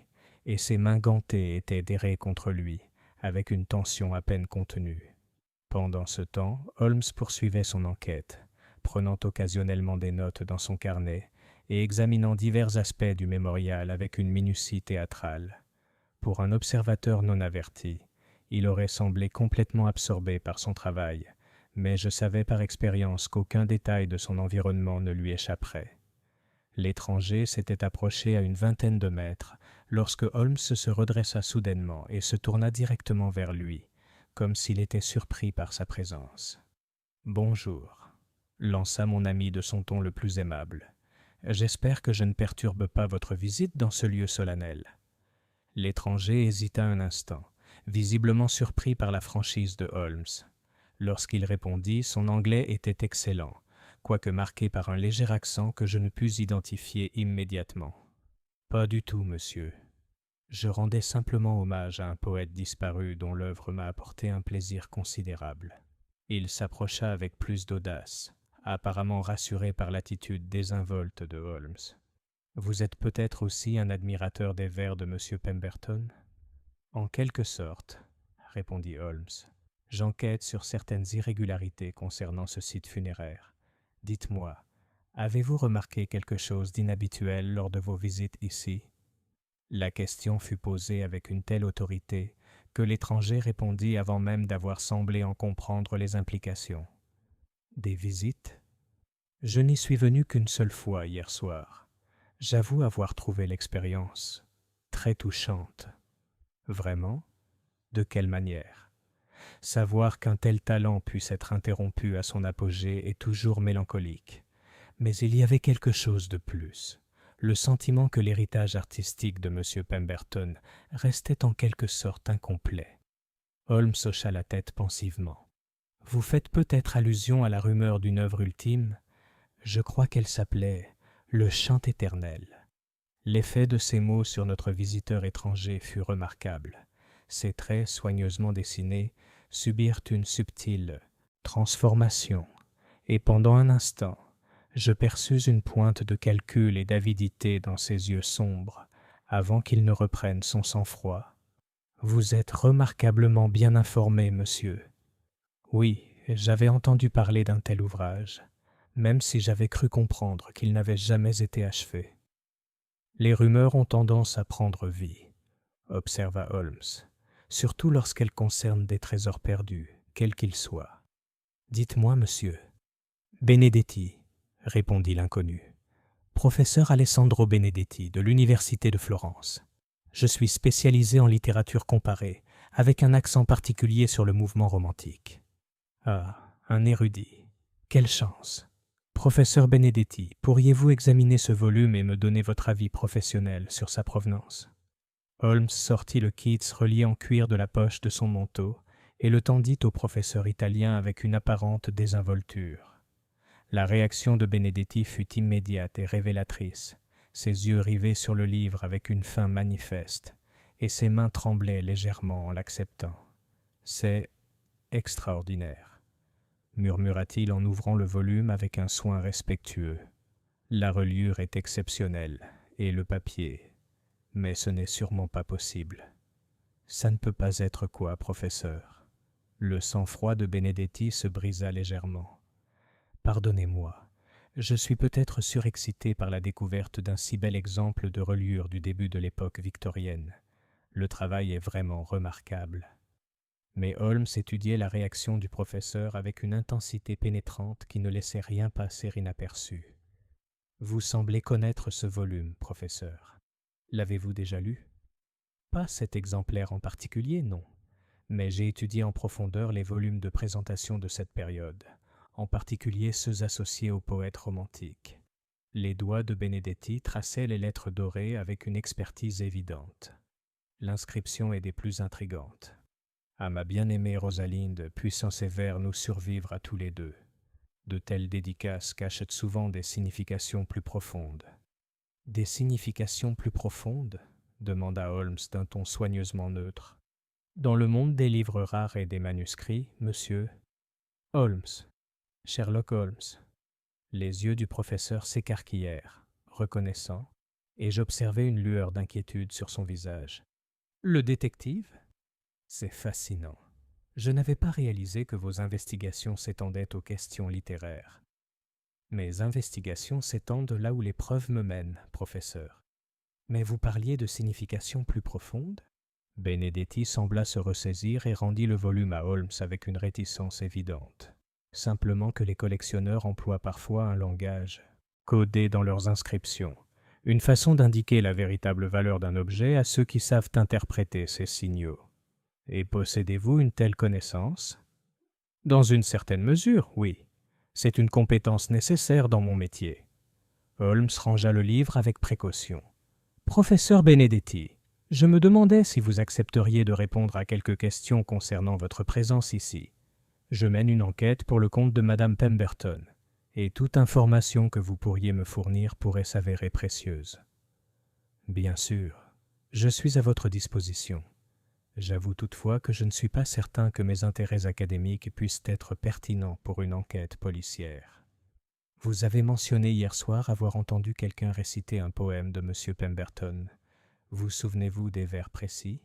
et ses mains gantées étaient serrées contre lui, avec une tension à peine contenue. Pendant ce temps, Holmes poursuivait son enquête, prenant occasionnellement des notes dans son carnet et examinant divers aspects du mémorial avec une minutie théâtrale. Pour un observateur non averti, il aurait semblé complètement absorbé par son travail, mais je savais par expérience qu'aucun détail de son environnement ne lui échapperait. L'étranger s'était approché à une 20aine de mètres lorsque Holmes se redressa soudainement et se tourna directement vers lui, comme s'il était surpris par sa présence. « Bonjour », lança mon ami de son ton le plus aimable. « J'espère que je ne perturbe pas votre visite dans ce lieu solennel. » L'étranger hésita un instant, visiblement surpris par la franchise de Holmes. Lorsqu'il répondit, son anglais était excellent, quoique marqué par un léger accent que je ne pus identifier immédiatement. « Pas du tout, monsieur. Je rendais simplement hommage à un poète disparu dont l'œuvre m'a apporté un plaisir considérable. » Il s'approcha avec plus d'audace, apparemment rassuré par l'attitude désinvolte de Holmes. « Vous êtes peut-être aussi un admirateur des vers de M. Pemberton ?»« En quelque sorte, » répondit Holmes. « J'enquête sur certaines irrégularités concernant ce site funéraire. Dites-moi, avez-vous remarqué quelque chose d'inhabituel lors de vos visites ici ?» La question fut posée avec une telle autorité que l'étranger répondit avant même d'avoir semblé en comprendre les implications. « Des visites ? Je n'y suis venu qu'une seule fois hier soir. J'avoue avoir trouvé l'expérience très touchante. » « Vraiment ? De quelle manière ? Savoir qu'un tel talent puisse être interrompu à son apogée est toujours mélancolique. Mais il y avait quelque chose de plus. Le sentiment que l'héritage artistique de M. Pemberton restait en quelque sorte incomplet. Holmes hocha la tête pensivement. « Vous faites peut-être allusion à la rumeur d'une œuvre ultime ? Je crois qu'elle s'appelait « Le chant éternel ». L'effet de ces mots sur notre visiteur étranger fut remarquable. Ses traits, soigneusement dessinés, subirent une subtile transformation, et pendant un instant, Je perçus une pointe de calcul et d'avidité dans ses yeux sombres, avant qu'il ne reprenne son sang-froid. « Vous êtes remarquablement bien informé, monsieur. » « Oui, j'avais entendu parler d'un tel ouvrage, même si j'avais cru comprendre qu'il n'avait jamais été achevé. »« Les rumeurs ont tendance à prendre vie, » observa Holmes, « surtout lorsqu'elles concernent des trésors perdus, quels qu'ils soient. Dites-moi, monsieur. »« Benedetti, » répondit l'inconnu. « Professeur Alessandro Benedetti, de l'Université de Florence. Je suis spécialisé en littérature comparée, avec un accent particulier sur le mouvement romantique. » « Ah, un érudit. Quelle chance. Professeur Benedetti, pourriez-vous examiner ce volume et me donner votre avis professionnel sur sa provenance ?» Holmes sortit le Keats relié en cuir de la poche de son manteau et le tendit au professeur italien avec une apparente désinvolture. La réaction de Benedetti fut immédiate et révélatrice, ses yeux rivés sur le livre avec une faim manifeste, et ses mains tremblaient légèrement en l'acceptant. « C'est extraordinaire, » murmura-t-il en ouvrant le volume avec un soin respectueux. « La reliure est exceptionnelle, et le papier, mais ce n'est sûrement pas possible. »« Ça ne peut pas être quoi, professeur ?» Le sang-froid de Benedetti se brisa légèrement. « Pardonnez-moi, je suis peut-être surexcité par la découverte d'un si bel exemple de reliure du début de l'époque victorienne. Le travail est vraiment remarquable. » Mais Holmes étudiait la réaction du professeur avec une intensité pénétrante qui ne laissait rien passer inaperçu. « Vous semblez connaître ce volume, professeur. L'avez-vous déjà lu ? » ?»« Pas cet exemplaire en particulier, non. Mais j'ai étudié en profondeur les volumes de présentation de cette période, en particulier ceux associés aux poètes romantiques. Les doigts de Benedetti traçaient les lettres dorées avec une expertise évidente. L'inscription est des plus intrigantes. À ma bien-aimée Rosalinde, puissent ces vers nous survivre à tous les deux. De telles dédicaces cachent souvent des significations plus profondes. »« Des significations plus profondes ?» demanda Holmes d'un ton soigneusement neutre. « Dans le monde des livres rares et des manuscrits, monsieur. »« Holmes, Sherlock Holmes. » Les yeux du professeur s'écarquillèrent, reconnaissant, et j'observai une lueur d'inquiétude sur son visage. « Le détective ? C'est fascinant. Je n'avais pas réalisé que vos investigations s'étendaient aux questions littéraires. » « Mes investigations s'étendent là où les preuves me mènent, professeur. »« Mais vous parliez de signification plus profonde ?» Benedetti sembla se ressaisir et rendit le volume à Holmes avec une réticence évidente. Simplement que les collectionneurs emploient parfois un langage codé dans leurs inscriptions, une façon d'indiquer la véritable valeur d'un objet à ceux qui savent interpréter ces signaux. « Et possédez-vous une telle connaissance ? » ?»« Dans une certaine mesure, oui. C'est une compétence nécessaire dans mon métier. » Holmes rangea le livre avec précaution. « Professeur Benedetti, je me demandais si vous accepteriez de répondre à quelques questions concernant votre présence ici. Je mène une enquête pour le compte de Madame Pemberton, et toute information que vous pourriez me fournir pourrait s'avérer précieuse. »« Bien sûr, je suis à votre disposition. J'avoue toutefois que je ne suis pas certain que mes intérêts académiques puissent être pertinents pour une enquête policière. Vous avez mentionné hier soir avoir entendu quelqu'un réciter un poème de M. Pemberton. Vous souvenez-vous des vers précis ? »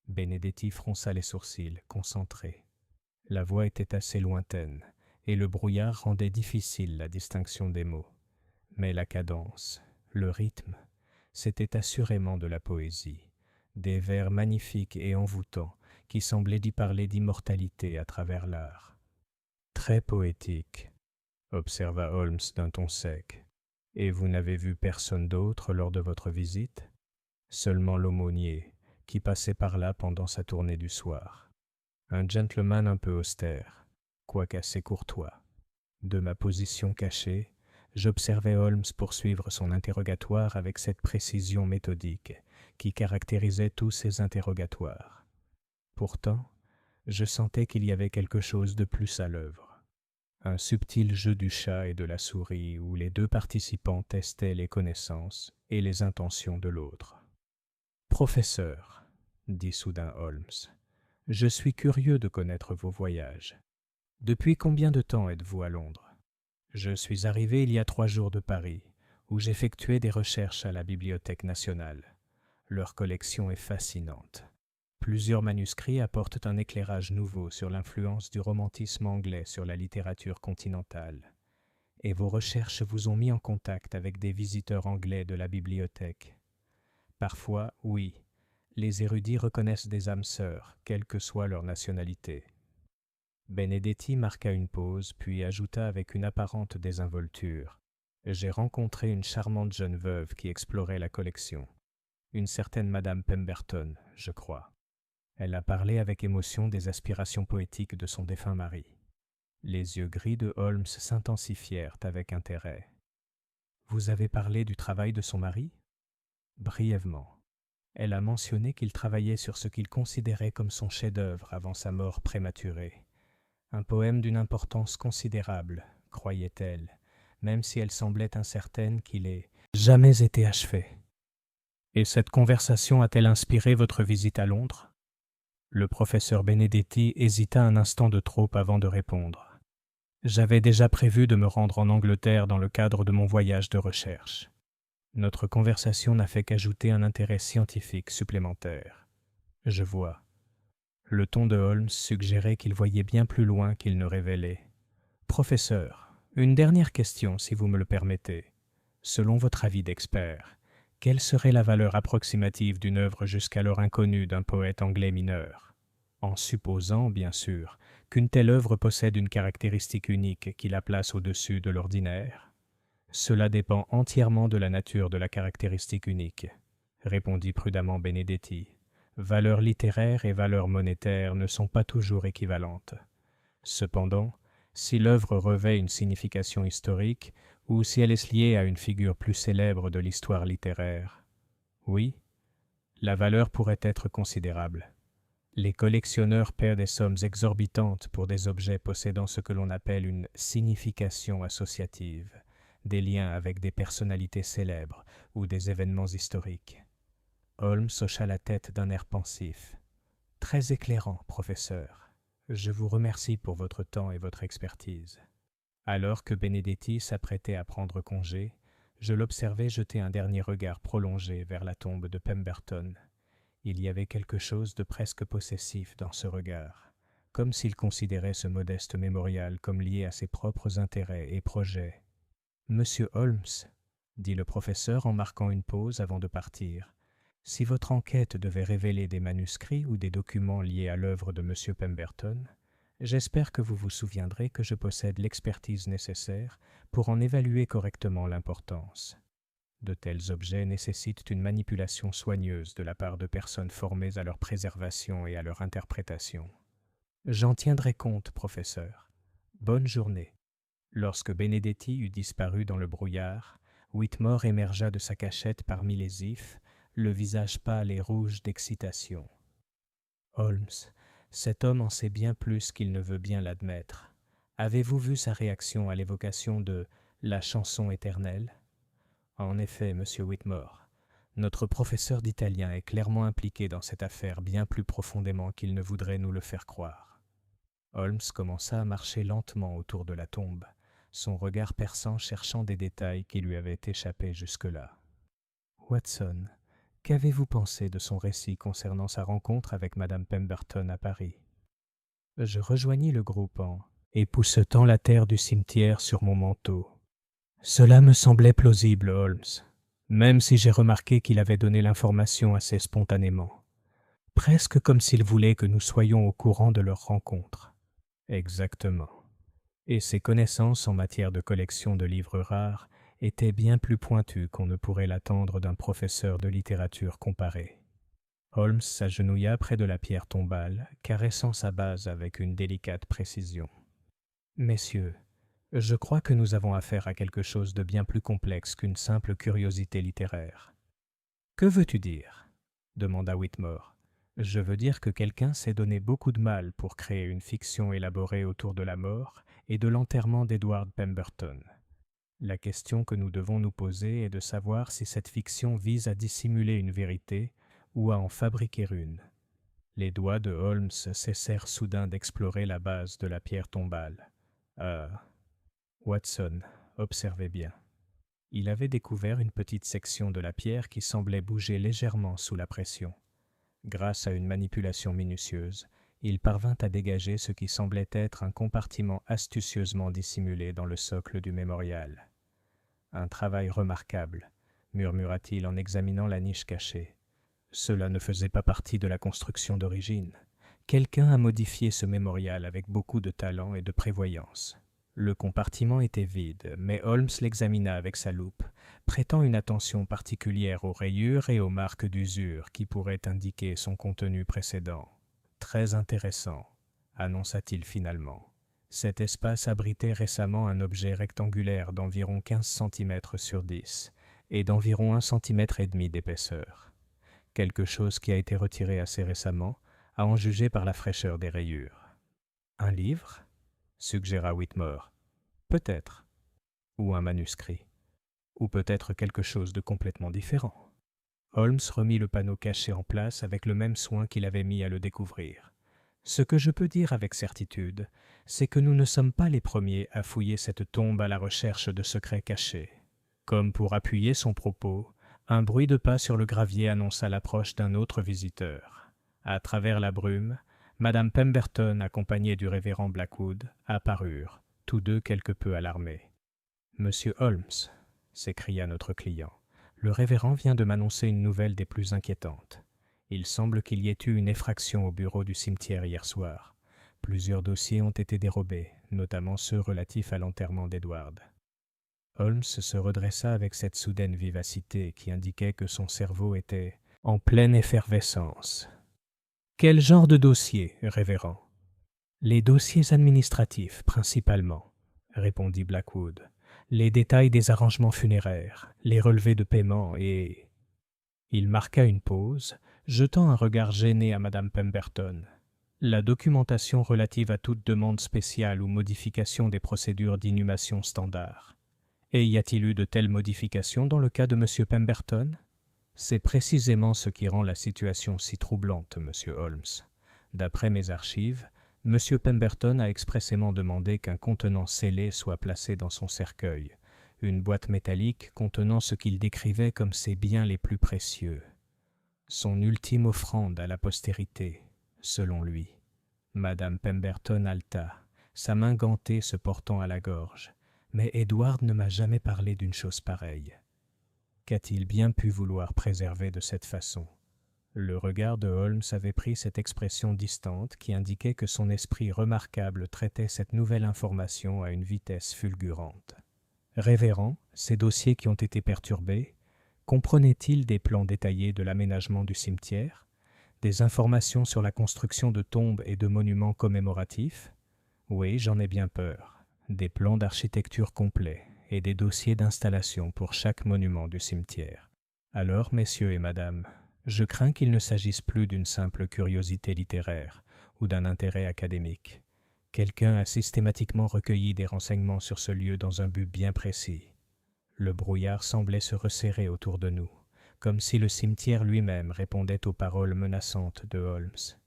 Benedetti fronça les sourcils, concentré. La voix était assez lointaine, et le brouillard rendait difficile la distinction des mots. Mais la cadence, le rythme, c'était assurément de la poésie. Des vers magnifiques et envoûtants qui semblaient d'y parler d'immortalité à travers l'art. « Très poétique, » observa Holmes d'un ton sec. « Et vous n'avez vu personne d'autre lors de votre visite ? » Seulement l'aumônier, qui passait par là pendant sa tournée du soir. Un gentleman un peu austère, quoique assez courtois. De ma position cachée, j'observais Holmes poursuivre son interrogatoire avec cette précision méthodique qui caractérisait tous ses interrogatoires. Pourtant, je sentais qu'il y avait quelque chose de plus à l'œuvre. Un subtil jeu du chat et de la souris où les deux participants testaient les connaissances et les intentions de l'autre. « Professeur, » dit soudain Holmes, « je suis curieux de connaître vos voyages. Depuis combien de temps êtes-vous à Londres ? » Je suis arrivé il y a 3 jours de Paris, où j'effectuais des recherches à la Bibliothèque nationale. Leur collection est fascinante. Plusieurs manuscrits apportent un éclairage nouveau sur l'influence du romantisme anglais sur la littérature continentale. Et vos recherches vous ont mis en contact avec des visiteurs anglais de la bibliothèque. Parfois, oui, les érudits reconnaissent des âmes sœurs, quelle que soit leur nationalité. Benedetti marqua une pause, puis ajouta avec une apparente désinvolture. J'ai rencontré une charmante jeune veuve qui explorait la collection. Une certaine Madame Pemberton, je crois. Elle a parlé avec émotion des aspirations poétiques de son défunt mari. Les yeux gris de Holmes s'intensifièrent avec intérêt. Vous avez parlé du travail de son mari ? Brièvement. Elle a mentionné qu'il travaillait sur ce qu'il considérait comme son chef-d'œuvre avant sa mort prématurée. Un poème d'une importance considérable, croyait-elle, même si elle semblait incertaine qu'il ait jamais été achevé. Et cette conversation a-t-elle inspiré votre visite à Londres ? Le professeur Benedetti hésita un instant de trop avant de répondre. J'avais déjà prévu de me rendre en Angleterre dans le cadre de mon voyage de recherche. Notre conversation n'a fait qu'ajouter un intérêt scientifique supplémentaire. Je vois. Le ton de Holmes suggérait qu'il voyait bien plus loin qu'il ne révélait. Professeur, une dernière question si vous me le permettez. Selon votre avis d'expert, quelle serait la valeur approximative d'une œuvre jusqu'alors inconnue d'un poète anglais mineur ? En supposant, bien sûr, qu'une telle œuvre possède une caractéristique unique qui la place au-dessus de l'ordinaire. Cela dépend entièrement de la nature de la caractéristique unique, répondit prudemment Benedetti. Valeur littéraire et valeur monétaire ne sont pas toujours équivalentes. Cependant, si l'œuvre revêt une signification historique ou si elle est liée à une figure plus célèbre de l'histoire littéraire, oui, la valeur pourrait être considérable. Les collectionneurs paient des sommes exorbitantes pour des objets possédant ce que l'on appelle une signification associative, des liens avec des personnalités célèbres ou des événements historiques. Holmes hocha la tête d'un air pensif. « Très éclairant, professeur. Je vous remercie pour votre temps et votre expertise. » Alors que Benedetti s'apprêtait à prendre congé, je l'observai jeter un dernier regard prolongé vers la tombe de Pemberton. Il y avait quelque chose de presque possessif dans ce regard, comme s'il considérait ce modeste mémorial comme lié à ses propres intérêts et projets. « Monsieur Holmes, » dit le professeur en marquant une pause avant de partir, « si votre enquête devait révéler des manuscrits ou des documents liés à l'œuvre de M. Pemberton, j'espère que vous vous souviendrez que je possède l'expertise nécessaire pour en évaluer correctement l'importance. De tels objets nécessitent une manipulation soigneuse de la part de personnes formées à leur préservation et à leur interprétation. J'en tiendrai compte, professeur. Bonne journée. » Lorsque Benedetti eut disparu dans le brouillard, Whitmore émergea de sa cachette parmi les ifs, le visage pâle et rouge d'excitation. « Holmes, cet homme en sait bien plus qu'il ne veut bien l'admettre. Avez-vous vu sa réaction à l'évocation de « la chanson éternelle » ? En effet, monsieur Whitmore, notre professeur d'italien est clairement impliqué dans cette affaire bien plus profondément qu'il ne voudrait nous le faire croire. Holmes commença à marcher lentement autour de la tombe, son regard perçant cherchant des détails qui lui avaient échappé jusque-là. « Watson, qu'avez-vous pensé de son récit concernant sa rencontre avec Madame Pemberton à Paris ?» Je rejoignis le groupe en époussetant la terre du cimetière sur mon manteau. Cela me semblait plausible, Holmes, même si j'ai remarqué qu'il avait donné l'information assez spontanément. Presque comme s'il voulait que nous soyons au courant de leur rencontre. Exactement. Et ses connaissances en matière de collection de livres rares étaient bien plus pointues qu'on ne pourrait l'attendre d'un professeur de littérature comparée. Holmes s'agenouilla près de la pierre tombale, caressant sa base avec une délicate précision. « Messieurs, je crois que nous avons affaire à quelque chose de bien plus complexe qu'une simple curiosité littéraire. »« Que veux-tu dire ?» demanda Whitmore. « Je veux dire que quelqu'un s'est donné beaucoup de mal pour créer une fiction élaborée autour de la mort et de l'enterrement d'Edward Pemberton. La question que nous devons nous poser est de savoir si cette fiction vise à dissimuler une vérité ou à en fabriquer une. » Les doigts de Holmes cessèrent soudain d'explorer la base de la pierre tombale. « Watson observait bien. Il avait découvert une petite section de la pierre qui semblait bouger légèrement sous la pression. Grâce à une manipulation minutieuse, il parvint à dégager ce qui semblait être un compartiment astucieusement dissimulé dans le socle du mémorial. « Un travail remarquable », murmura-t-il en examinant la niche cachée. « Cela ne faisait pas partie de la construction d'origine. Quelqu'un a modifié ce mémorial avec beaucoup de talent et de prévoyance. » Le compartiment était vide, mais Holmes l'examina avec sa loupe, prêtant une attention particulière aux rayures et aux marques d'usure qui pourraient indiquer son contenu précédent. « Très intéressant, » annonça-t-il finalement. Cet espace abritait récemment un objet rectangulaire d'environ 15 cm sur 10 et d'environ 1,5 cm d'épaisseur. Quelque chose qui a été retiré assez récemment, à en juger par la fraîcheur des rayures. « Un livre ?» suggéra Whitmore. « Peut-être. Ou un manuscrit. Ou peut-être quelque chose de complètement différent. » Holmes remit le panneau caché en place avec le même soin qu'il avait mis à le découvrir. « Ce que je peux dire avec certitude, c'est que nous ne sommes pas les premiers à fouiller cette tombe à la recherche de secrets cachés. » Comme pour appuyer son propos, un bruit de pas sur le gravier annonça l'approche d'un autre visiteur. À travers la brume, Madame Pemberton, accompagnée du révérend Blackwood, apparurent, tous deux quelque peu alarmés. « Monsieur Holmes, » s'écria notre client, « le révérend vient de m'annoncer une nouvelle des plus inquiétantes. Il semble qu'il y ait eu une effraction au bureau du cimetière hier soir. Plusieurs dossiers ont été dérobés, notamment ceux relatifs à l'enterrement d'Edward. » Holmes se redressa avec cette soudaine vivacité qui indiquait que son cerveau était en pleine effervescence. « Quel genre de dossier, révérend ? » « Les dossiers administratifs, principalement, » répondit Blackwood. « Les détails des arrangements funéraires, les relevés de paiement et... » Il marqua une pause, jetant un regard gêné à Madame Pemberton. « La documentation relative à toute demande spéciale ou modification des procédures d'inhumation standard. Et y a-t-il eu de telles modifications dans le cas de M. Pemberton ? C'est précisément ce qui rend la situation si troublante, Monsieur Holmes. D'après mes archives, M. Pemberton a expressément demandé qu'un contenant scellé soit placé dans son cercueil, une boîte métallique contenant ce qu'il décrivait comme ses biens les plus précieux. Son ultime offrande à la postérité, selon lui. Madame Pemberton haleta, sa main gantée se portant à la gorge. Mais Edward ne m'a jamais parlé d'une chose pareille. Qu'a-t-il bien pu vouloir préserver de cette façon ? Le regard de Holmes avait pris cette expression distante qui indiquait que son esprit remarquable traitait cette nouvelle information à une vitesse fulgurante. Révérend, ces dossiers qui ont été perturbés, comprenaient-ils des plans détaillés de l'aménagement du cimetière, des informations sur la construction de tombes et de monuments commémoratifs ? Oui, j'en ai bien peur. Des plans d'architecture complets et des dossiers d'installation pour chaque monument du cimetière. Alors, messieurs et madame, je crains qu'il ne s'agisse plus d'une simple curiosité littéraire ou d'un intérêt académique. Quelqu'un a systématiquement recueilli des renseignements sur ce lieu dans un but bien précis. Le brouillard semblait se resserrer autour de nous, comme si le cimetière lui-même répondait aux paroles menaçantes de Holmes.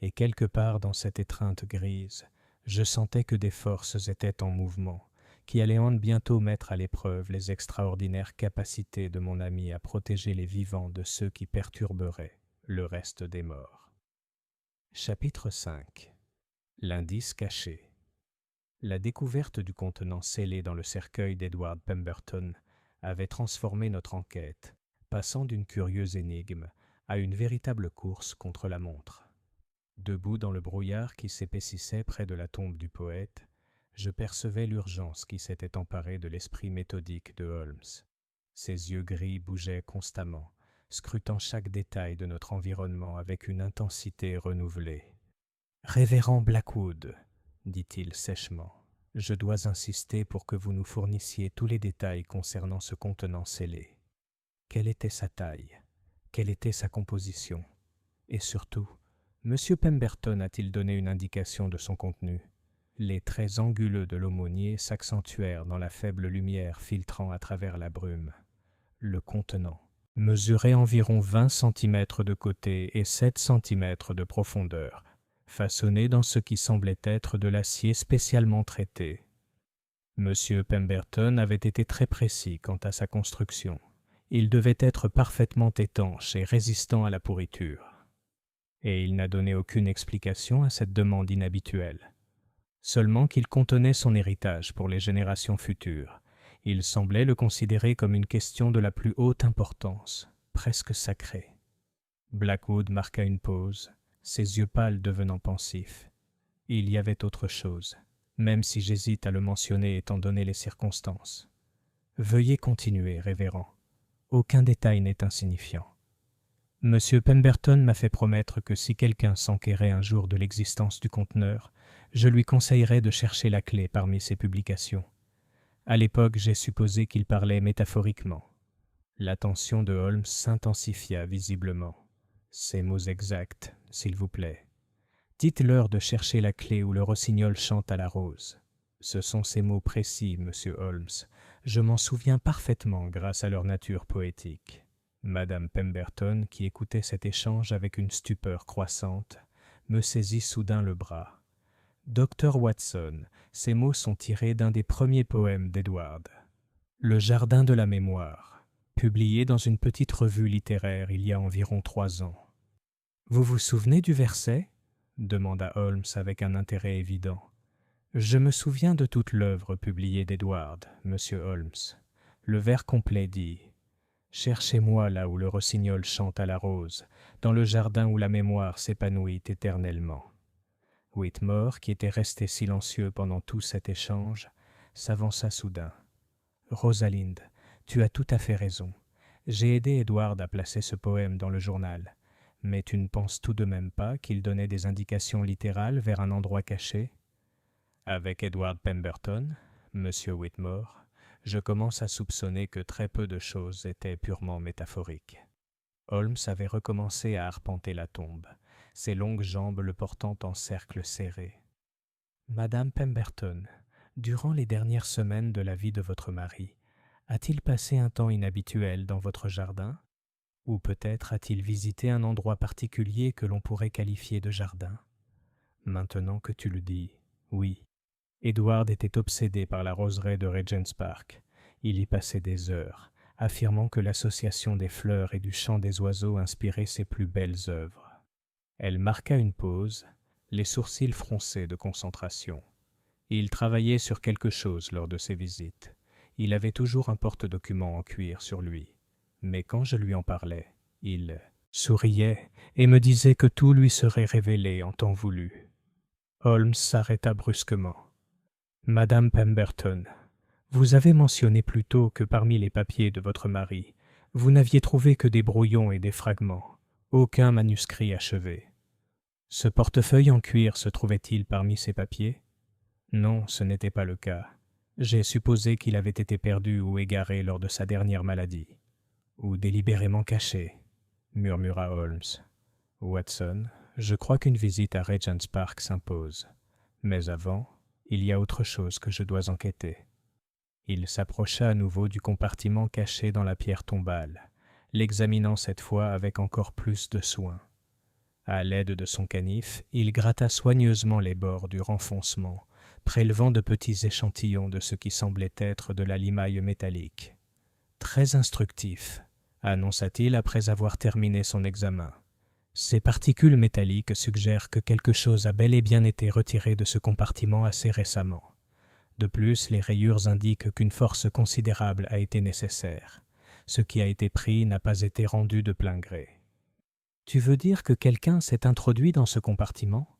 Et quelque part dans cette étreinte grise, je sentais que des forces étaient en mouvement, qui allaient bientôt mettre à l'épreuve les extraordinaires capacités de mon ami à protéger les vivants de ceux qui perturberaient le reste des morts. Chapitre 5. L'indice caché. La découverte du contenant scellé dans le cercueil d'Edward Pemberton avait transformé notre enquête, passant d'une curieuse énigme à une véritable course contre la montre. Debout dans le brouillard qui s'épaississait près de la tombe du poète, je percevais l'urgence qui s'était emparée de l'esprit méthodique de Holmes. Ses yeux gris bougeaient constamment, scrutant chaque détail de notre environnement avec une intensité renouvelée. « Révérend Blackwood, » dit-il sèchement, « je dois insister pour que vous nous fournissiez tous les détails concernant ce contenant scellé. Quelle était sa taille ? Quelle était sa composition ? Et surtout, M. Pemberton a-t-il donné une indication de son contenu ? » Les traits anguleux de l'aumônier s'accentuèrent dans la faible lumière filtrant à travers la brume. Le contenant mesurait environ 20 cm de côté et 7 cm de profondeur, façonné dans ce qui semblait être de l'acier spécialement traité. Monsieur Pemberton avait été très précis quant à sa construction. Il devait être parfaitement étanche et résistant à la pourriture. Et il n'a donné aucune explication à cette demande inhabituelle. Seulement qu'il contenait son héritage pour les générations futures. Il semblait le considérer comme une question de la plus haute importance, presque sacrée. Blackwood marqua une pause, ses yeux pâles devenant pensifs. Il y avait autre chose, même si j'hésite à le mentionner étant donné les circonstances. Veuillez continuer, révérend. Aucun détail n'est insignifiant. Monsieur Pemberton m'a fait promettre que si quelqu'un s'enquérait un jour de l'existence du conteneur, je lui conseillerais de chercher la clé parmi ses publications. À l'époque, j'ai supposé qu'il parlait métaphoriquement. L'attention de Holmes s'intensifia visiblement. Ces mots exacts, s'il vous plaît. Dites-leur de chercher la clé où le rossignol chante à la rose. Ce sont ces mots précis, monsieur Holmes. Je m'en souviens parfaitement grâce à leur nature poétique. Madame Pemberton, qui écoutait cet échange avec une stupeur croissante, me saisit soudain le bras. « Docteur Watson, ces mots sont tirés d'un des premiers poèmes d'Edward. Le jardin de la mémoire, publié dans une petite revue littéraire il y a environ 3 ans. »« Vous vous souvenez du verset ?» demanda Holmes avec un intérêt évident. « Je me souviens de toute l'œuvre publiée d'Edward, monsieur Holmes. Le vers complet dit « Cherchez-moi là où le rossignol chante à la rose, dans le jardin où la mémoire s'épanouit éternellement. » Whitmore, qui était resté silencieux pendant tout cet échange, s'avança soudain. « Rosalind, tu as tout à fait raison. J'ai aidé Edward à placer ce poème dans le journal. Mais tu ne penses tout de même pas qu'il donnait des indications littérales vers un endroit caché ? Avec Edward Pemberton, monsieur Whitmore, je commence à soupçonner que très peu de choses étaient purement métaphoriques. » Holmes avait recommencé à arpenter la tombe, ses longues jambes le portant en cercle serré. « Madame Pemberton, durant les dernières semaines de la vie de votre mari, a-t-il passé un temps inhabituel dans votre jardin ? Ou peut-être a-t-il visité un endroit particulier que l'on pourrait qualifier de jardin ? Maintenant que tu le dis, oui. Edward était obsédé par la roseraie de Regent's Park. Il y passait des heures, affirmant que l'association des fleurs et du chant des oiseaux inspirait ses plus belles œuvres. Elle marqua une pause, les sourcils froncés de concentration. Il travaillait sur quelque chose lors de ses visites. Il avait toujours un porte-document en cuir sur lui. Mais quand je lui en parlais, il souriait et me disait que tout lui serait révélé en temps voulu. Holmes s'arrêta brusquement. « Madame Pemberton, vous avez mentionné plus tôt que parmi les papiers de votre mari, vous n'aviez trouvé que des brouillons et des fragments, aucun manuscrit achevé. Ce portefeuille en cuir se trouvait-il parmi ces papiers ? Non, ce n'était pas le cas. J'ai supposé qu'il avait été perdu ou égaré lors de sa dernière maladie. Ou délibérément caché, murmura Holmes. Watson, je crois qu'une visite à Regent's Park s'impose. Mais avant, il y a autre chose que je dois enquêter. Il s'approcha à nouveau du compartiment caché dans la pierre tombale, l'examinant cette fois avec encore plus de soin. À l'aide de son canif, il gratta soigneusement les bords du renfoncement, prélevant de petits échantillons de ce qui semblait être de la limaille métallique. Très instructif, annonça-t-il après avoir terminé son examen. Ces particules métalliques suggèrent que quelque chose a bel et bien été retiré de ce compartiment assez récemment. De plus, les rayures indiquent qu'une force considérable a été nécessaire. Ce qui a été pris n'a pas été rendu de plein gré. « Tu veux dire que quelqu'un s'est introduit dans ce compartiment ?»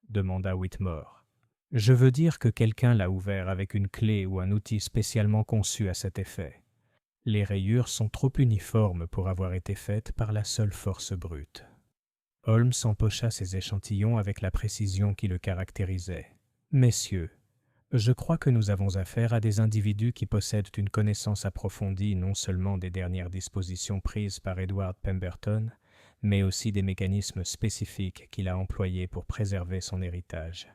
demanda Whitmore. « Je veux dire que quelqu'un l'a ouvert avec une clé ou un outil spécialement conçu à cet effet. Les rayures sont trop uniformes pour avoir été faites par la seule force brute. » Holmes empocha ses échantillons avec la précision qui le caractérisait. « Messieurs, je crois que nous avons affaire à des individus qui possèdent une connaissance approfondie non seulement des dernières dispositions prises par Edward Pemberton, mais aussi des mécanismes spécifiques qu'il a employés pour préserver son héritage. »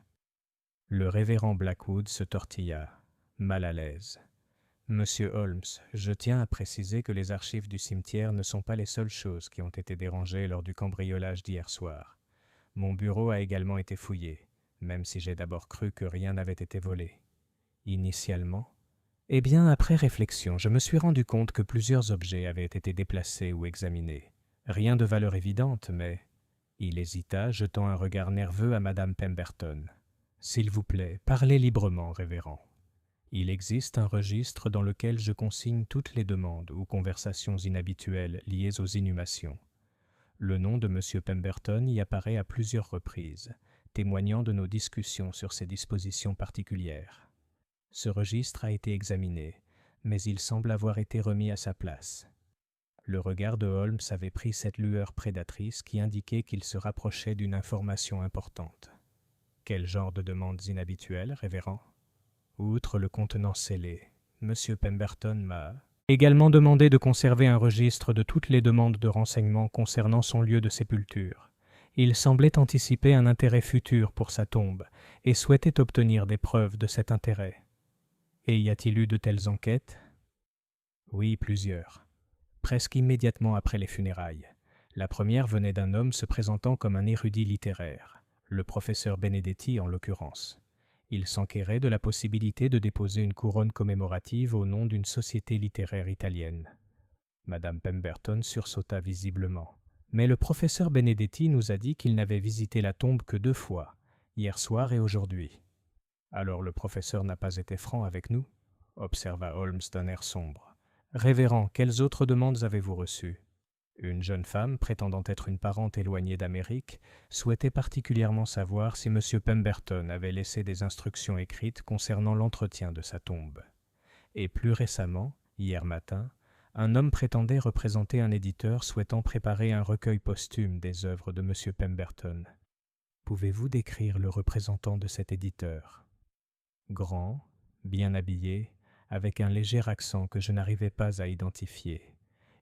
Le révérend Blackwood se tortilla, mal à l'aise. « Monsieur Holmes, je tiens à préciser que les archives du cimetière ne sont pas les seules choses qui ont été dérangées lors du cambriolage d'hier soir. Mon bureau a également été fouillé, même si j'ai d'abord cru que rien n'avait été volé. Initialement, eh bien, après réflexion, je me suis rendu compte que plusieurs objets avaient été déplacés ou examinés. Rien de valeur évidente, mais... Il hésita, jetant un regard nerveux à madame Pemberton. « S'il vous plaît, parlez librement, révérend. Il existe un registre dans lequel je consigne toutes les demandes ou conversations inhabituelles liées aux inhumations. Le nom de M. Pemberton y apparaît à plusieurs reprises, témoignant de nos discussions sur ces dispositions particulières. Ce registre a été examiné, mais il semble avoir été remis à sa place. » Le regard de Holmes avait pris cette lueur prédatrice qui indiquait qu'il se rapprochait d'une information importante. « Quel genre de demandes inhabituelles, révérend ? » Outre le contenant scellé, M. Pemberton m'a également demandé de conserver un registre de toutes les demandes de renseignements concernant son lieu de sépulture. Il semblait anticiper un intérêt futur pour sa tombe et souhaitait obtenir des preuves de cet intérêt. Et y a-t-il eu de telles enquêtes ? Oui, plusieurs. Presque immédiatement après les funérailles. La première venait d'un homme se présentant comme un érudit littéraire, le professeur Benedetti en l'occurrence. Il s'enquérait de la possibilité de déposer une couronne commémorative au nom d'une société littéraire italienne. Madame Pemberton sursauta visiblement. Mais le professeur Benedetti nous a dit qu'il n'avait visité la tombe que 2 fois, hier soir et aujourd'hui. Alors le professeur n'a pas été franc avec nous, observa Holmes d'un air sombre. Révérend, quelles autres demandes avez-vous reçues ? Une jeune femme, prétendant être une parente éloignée d'Amérique, souhaitait particulièrement savoir si M. Pemberton avait laissé des instructions écrites concernant l'entretien de sa tombe. Et plus récemment, hier matin, un homme prétendait représenter un éditeur souhaitant préparer un recueil posthume des œuvres de M. Pemberton. Pouvez-vous décrire le représentant de cet éditeur ? Grand, bien habillé, avec un léger accent que je n'arrivais pas à identifier.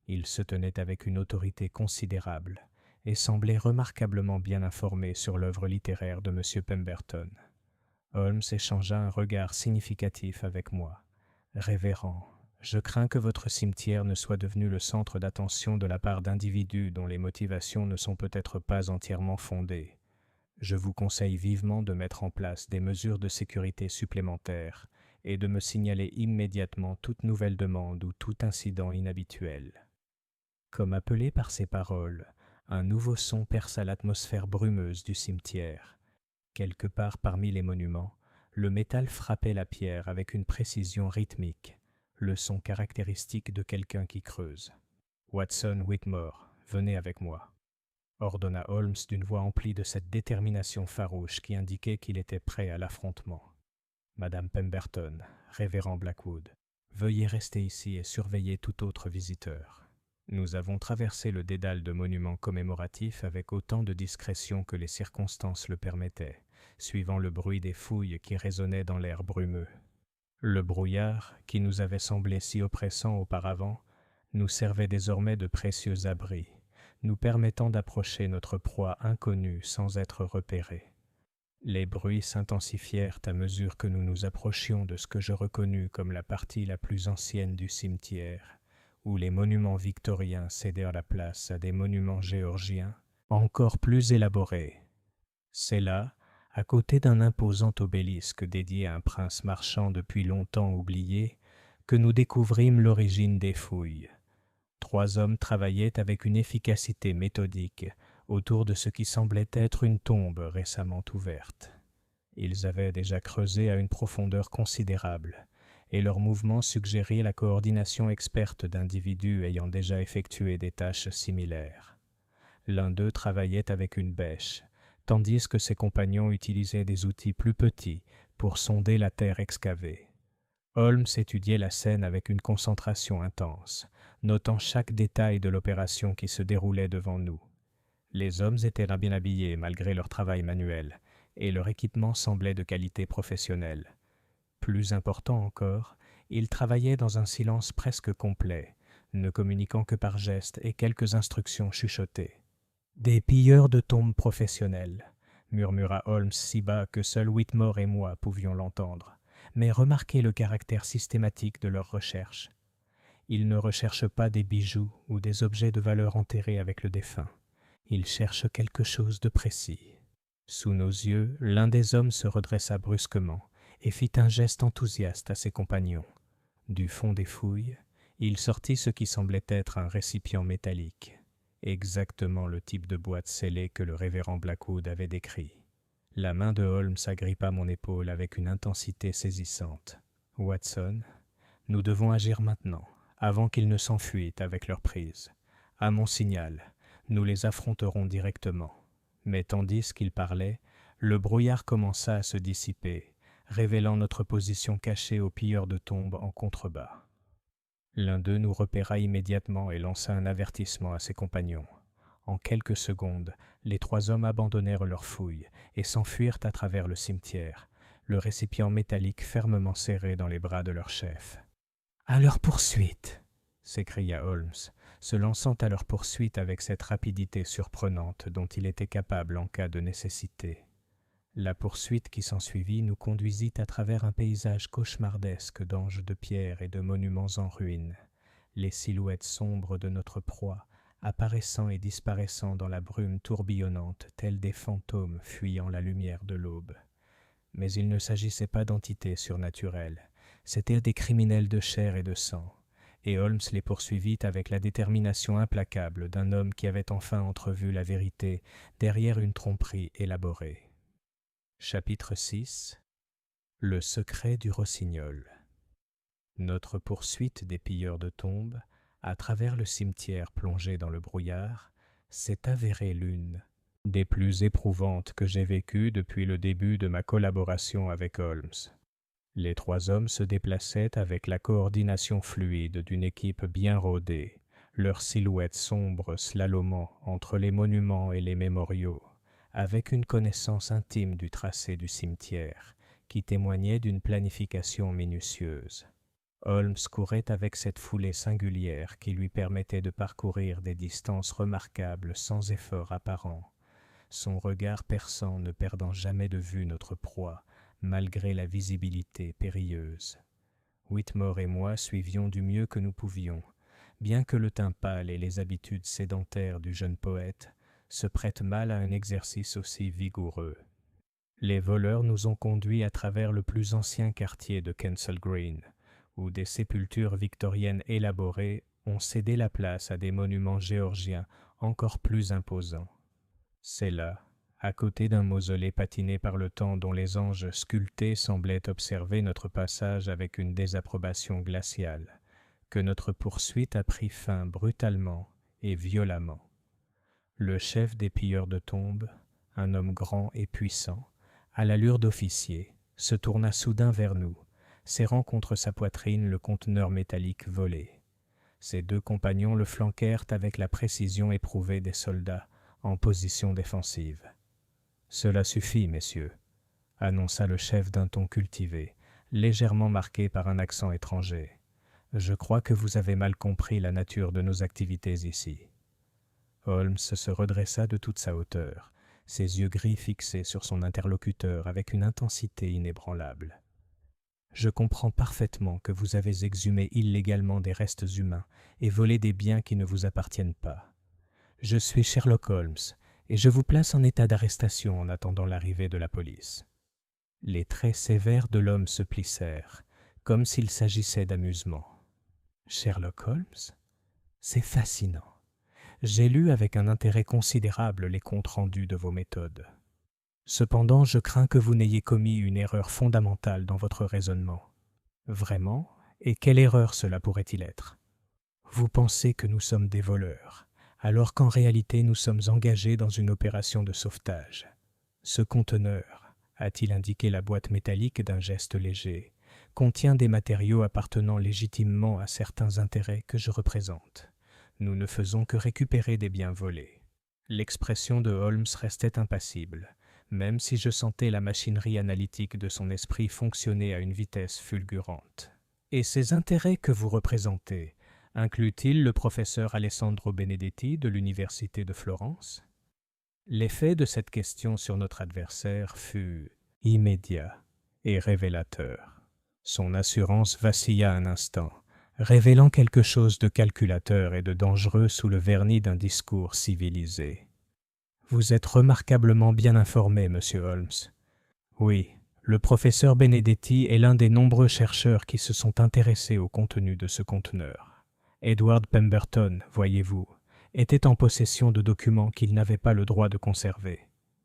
Il se tenait avec une autorité considérable et semblait remarquablement bien informé sur l'œuvre littéraire de M. Pemberton. Holmes échangea un regard significatif avec moi. « Révérend, je crains que votre cimetière ne soit devenu le centre d'attention de la part d'individus dont les motivations ne sont peut-être pas entièrement fondées. Je vous conseille vivement de mettre en place des mesures de sécurité supplémentaires et de me signaler immédiatement toute nouvelle demande ou tout incident inhabituel. » Comme appelé par ces paroles, un nouveau son perça l'atmosphère brumeuse du cimetière. Quelque part parmi les monuments, le métal frappait la pierre avec une précision rythmique, le son caractéristique de quelqu'un qui creuse. « Watson Whitmore, venez avec moi », ordonna Holmes d'une voix emplie de cette détermination farouche qui indiquait qu'il était prêt à l'affrontement. « Madame Pemberton, révérend Blackwood, veuillez rester ici et surveiller tout autre visiteur. » Nous avons traversé le dédale de monuments commémoratifs avec autant de discrétion que les circonstances le permettaient, suivant le bruit des fouilles qui résonnait dans l'air brumeux. Le brouillard, qui nous avait semblé si oppressant auparavant, nous servait désormais de précieux abri, nous permettant d'approcher notre proie inconnue sans être repérés. Les bruits s'intensifièrent à mesure que nous nous approchions de ce que je reconnus comme la partie la plus ancienne du cimetière, où les monuments victoriens cédèrent la place à des monuments géorgiens encore plus élaborés. C'est là, à côté d'un imposant obélisque dédié à un prince marchand depuis longtemps oublié, que nous découvrîmes l'origine des fouilles. 3 hommes travaillaient avec une efficacité méthodique autour de ce qui semblait être une tombe récemment ouverte. Ils avaient déjà creusé à une profondeur considérable, et leurs mouvements suggéraient la coordination experte d'individus ayant déjà effectué des tâches similaires. L'un d'eux travaillait avec une bêche, tandis que ses compagnons utilisaient des outils plus petits pour sonder la terre excavée. Holmes étudiait la scène avec une concentration intense, notant chaque détail de l'opération qui se déroulait devant nous. Les hommes étaient bien habillés malgré leur travail manuel, et leur équipement semblait de qualité professionnelle. Plus important encore, ils travaillaient dans un silence presque complet, ne communiquant que par gestes et quelques instructions chuchotées. « Des pilleurs de tombes professionnels », murmura Holmes si bas que seuls Whitmore et moi pouvions l'entendre, mais remarquez le caractère systématique de leurs recherches. Ils ne recherchent pas des bijoux ou des objets de valeur enterrés avec le défunt. Ils cherchent quelque chose de précis. Sous nos yeux, l'un des hommes se redressa brusquement et fit un geste enthousiaste à ses compagnons. Du fond des fouilles, il sortit ce qui semblait être un récipient métallique, exactement le type de boîte scellée que le révérend Blackwood avait décrit. La main de Holmes agrippa mon épaule avec une intensité saisissante. « Watson, nous devons agir maintenant, avant qu'ils ne s'enfuient avec leur prise. À mon signal, nous les affronterons directement. » Mais tandis qu'il parlait, le brouillard commença à se dissiper, révélant notre position cachée aux pilleurs de tombes en contrebas. L'un d'eux nous repéra immédiatement et lança un avertissement à ses compagnons. En quelques secondes, les 3 hommes abandonnèrent leurs fouilles et s'enfuirent à travers le cimetière, le récipient métallique fermement serré dans les bras de leur chef. « À leur poursuite !» s'écria Holmes, se lançant à leur poursuite avec cette rapidité surprenante dont il était capable en cas de nécessité. La poursuite qui s'ensuivit nous conduisit à travers un paysage cauchemardesque d'anges de pierre et de monuments en ruine, les silhouettes sombres de notre proie apparaissant et disparaissant dans la brume tourbillonnante tels des fantômes fuyant la lumière de l'aube. Mais il ne s'agissait pas d'entités surnaturelles, c'étaient des criminels de chair et de sang, et Holmes les poursuivit avec la détermination implacable d'un homme qui avait enfin entrevu la vérité derrière une tromperie élaborée. Chapitre 6. Le secret du rossignol. Notre poursuite des pilleurs de tombes, à travers le cimetière plongé dans le brouillard, s'est avérée l'une des plus éprouvantes que j'ai vécues depuis le début de ma collaboration avec Holmes. Les 3 hommes se déplaçaient avec la coordination fluide d'une équipe bien rodée, leurs silhouettes sombres slalomant entre les monuments et les mémoriaux, avec une connaissance intime du tracé du cimetière, qui témoignait d'une planification minutieuse. Holmes courait avec cette foulée singulière qui lui permettait de parcourir des distances remarquables sans effort apparent, son regard perçant ne perdant jamais de vue notre proie, malgré la visibilité périlleuse. Whitmore et moi suivions du mieux que nous pouvions, bien que le teint pâle et les habitudes sédentaires du jeune poète se prêtent mal à un exercice aussi vigoureux. Les voleurs nous ont conduits à travers le plus ancien quartier de Kensal Green, où des sépultures victoriennes élaborées ont cédé la place à des monuments géorgiens encore plus imposants. C'est là, à côté d'un mausolée patiné par le temps dont les anges sculptés semblaient observer notre passage avec une désapprobation glaciale, que notre poursuite a pris fin brutalement et violemment. Le chef des pilleurs de tombes, un homme grand et puissant, à l'allure d'officier, se tourna soudain vers nous, serrant contre sa poitrine le conteneur métallique volé. Ses 2 compagnons le flanquèrent avec la précision éprouvée des soldats en position défensive. « Cela suffit, messieurs », annonça le chef d'un ton cultivé, légèrement marqué par un accent étranger. « Je crois que vous avez mal compris la nature de nos activités ici. » Holmes se redressa de toute sa hauteur, ses yeux gris fixés sur son interlocuteur avec une intensité inébranlable. « Je comprends parfaitement que vous avez exhumé illégalement des restes humains et volé des biens qui ne vous appartiennent pas. Je suis Sherlock Holmes et je vous place en état d'arrestation en attendant l'arrivée de la police. » Les traits sévères de l'homme se plissèrent, comme s'il s'agissait d'amusement. « Sherlock Holmes ? C'est fascinant. J'ai lu avec un intérêt considérable les comptes rendus de vos méthodes. Cependant, je crains que vous n'ayez commis une erreur fondamentale dans votre raisonnement. Vraiment ? Et quelle erreur cela pourrait-il être ? Vous pensez que nous sommes des voleurs, alors qu'en réalité nous sommes engagés dans une opération de sauvetage. Ce conteneur, a-t-il indiqué la boîte métallique d'un geste léger, contient des matériaux appartenant légitimement à certains intérêts que je représente. Nous ne faisons que récupérer des biens volés. » L'expression de Holmes restait impassible, même si je sentais la machinerie analytique de son esprit fonctionner à une vitesse fulgurante. « Et ces intérêts que vous représentez, incluent-ils le professeur Alessandro Benedetti de l'Université de Florence ?» L'effet de cette question sur notre adversaire fut immédiat et révélateur. Son assurance vacilla un instant, révélant quelque chose de calculateur et de dangereux sous le vernis d'un discours civilisé. « Vous êtes remarquablement bien informé, monsieur Holmes. » « Oui, Le professeur Benedetti est l'un des nombreux chercheurs qui se sont intéressés au contenu de ce conteneur. Edward Pemberton, voyez-vous, était en possession de documents qu'il n'avait pas le droit de conserver.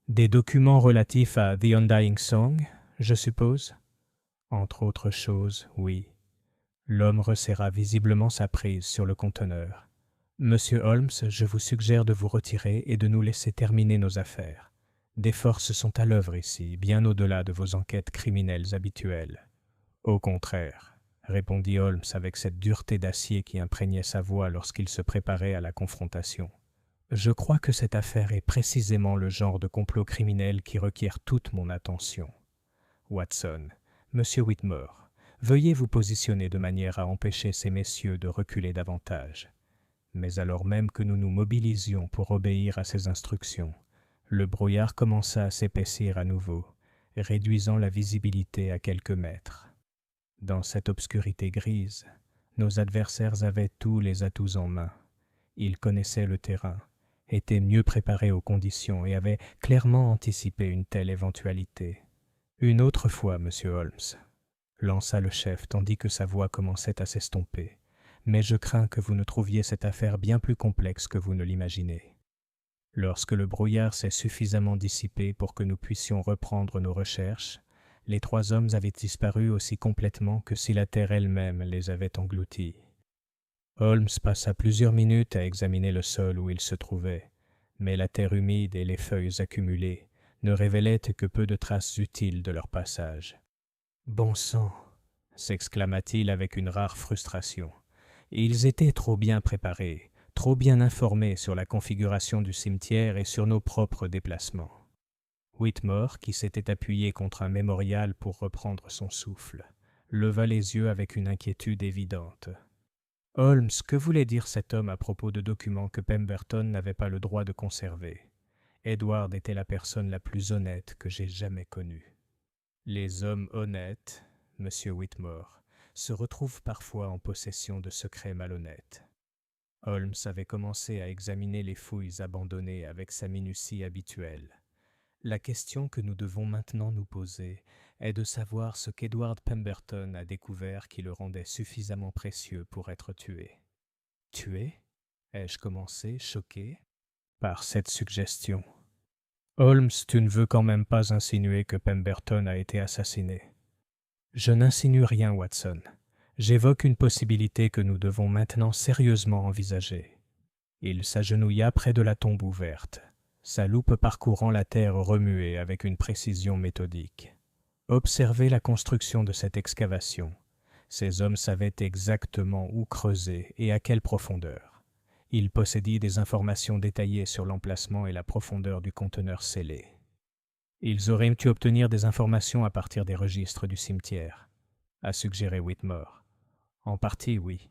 Des documents relatifs à The Undying Song, je suppose ? Entre autres choses, oui. L'homme resserra visiblement sa prise sur le conteneur. « Monsieur Holmes, je vous suggère de vous retirer et de nous laisser terminer nos affaires. Des forces sont à l'œuvre ici, bien au-delà de vos enquêtes criminelles habituelles. »« Au contraire, » répondit Holmes avec cette dureté d'acier qui imprégnait sa voix lorsqu'il se préparait à la confrontation. « Je crois que cette affaire est précisément le genre de complot criminel qui requiert toute mon attention. Watson, Monsieur Whitmore, veuillez vous positionner de manière à empêcher ces messieurs de reculer davantage. » Mais alors même que nous nous mobilisions pour obéir à ces instructions, le brouillard commença à s'épaissir à nouveau, réduisant la visibilité à quelques mètres. Dans cette obscurité grise, nos adversaires avaient tous les atouts en main. Ils connaissaient le terrain, étaient mieux préparés aux conditions et avaient clairement anticipé une telle éventualité. « Une autre fois, monsieur Holmes, » lança le chef tandis que sa voix commençait à s'estomper. « Mais je crains que vous ne trouviez cette affaire bien plus complexe que vous ne l'imaginez. » Lorsque le brouillard s'est suffisamment dissipé pour que nous puissions reprendre nos recherches, les trois hommes avaient disparu aussi complètement que si la terre elle-même les avait engloutis. Holmes passa plusieurs minutes à examiner le sol où il se trouvait, mais la terre humide et les feuilles accumulées ne révélaient que peu de traces utiles de leur passage. « Bon sang !» s'exclama-t-il avec une rare frustration. Ils étaient trop bien préparés, trop bien informés sur la configuration du cimetière et sur nos propres déplacements. Whitmore, qui s'était appuyé contre un mémorial pour reprendre son souffle, leva les yeux avec une inquiétude évidente. « Holmes, que voulait dire cet homme à propos de documents que Pemberton n'avait pas le droit de conserver ? Edward était la personne la plus honnête que j'ai jamais connue. » « Les hommes honnêtes, monsieur Whitmore, se retrouvent parfois en possession de secrets malhonnêtes. » Holmes avait commencé à examiner les fouilles abandonnées avec sa minutie habituelle. La question que nous devons maintenant nous poser est de savoir ce qu'Edward Pemberton a découvert qui le rendait suffisamment précieux pour être tué. « Tué » ai-je commencé, choqué par cette suggestion. « Holmes, tu ne veux quand même pas insinuer que Pemberton a été assassiné. » « Je n'insinue rien, Watson. J'évoque une possibilité que nous devons maintenant sérieusement envisager. » Il s'agenouilla près de la tombe ouverte, sa loupe parcourant la terre remuée avec une précision méthodique. Observez la construction de cette excavation. Ces hommes savaient exactement où creuser et à quelle profondeur. Ils possédaient des informations détaillées sur l'emplacement et la profondeur du conteneur scellé. Ils auraient pu obtenir des informations à partir des registres du cimetière, a suggéré Whitmore. En partie, oui.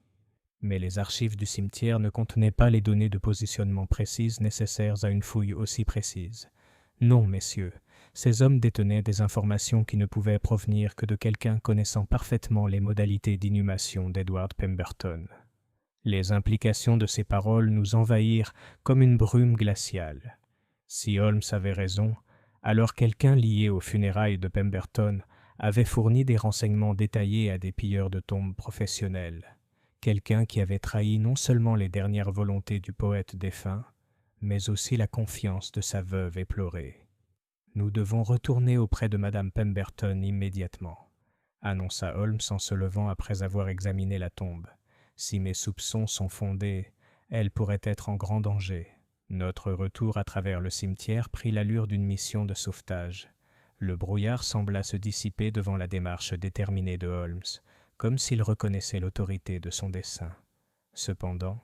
Mais les archives du cimetière ne contenaient pas les données de positionnement précises nécessaires à une fouille aussi précise. Non, messieurs, ces hommes détenaient des informations qui ne pouvaient provenir que de quelqu'un connaissant parfaitement les modalités d'inhumation d'Edward Pemberton. Les implications de ces paroles nous envahirent comme une brume glaciale. Si Holmes avait raison, alors quelqu'un lié aux funérailles de Pemberton avait fourni des renseignements détaillés à des pilleurs de tombes professionnels. Quelqu'un qui avait trahi non seulement les dernières volontés du poète défunt, mais aussi la confiance de sa veuve éplorée. « Nous devons retourner auprès de Madame Pemberton immédiatement, » annonça Holmes en se levant après avoir examiné la tombe. « Si mes soupçons sont fondés, elle pourrait être en grand danger. » Notre retour à travers le cimetière prit l'allure d'une mission de sauvetage. Le brouillard sembla se dissiper devant la démarche déterminée de Holmes, comme s'il reconnaissait l'autorité de son dessein. Cependant,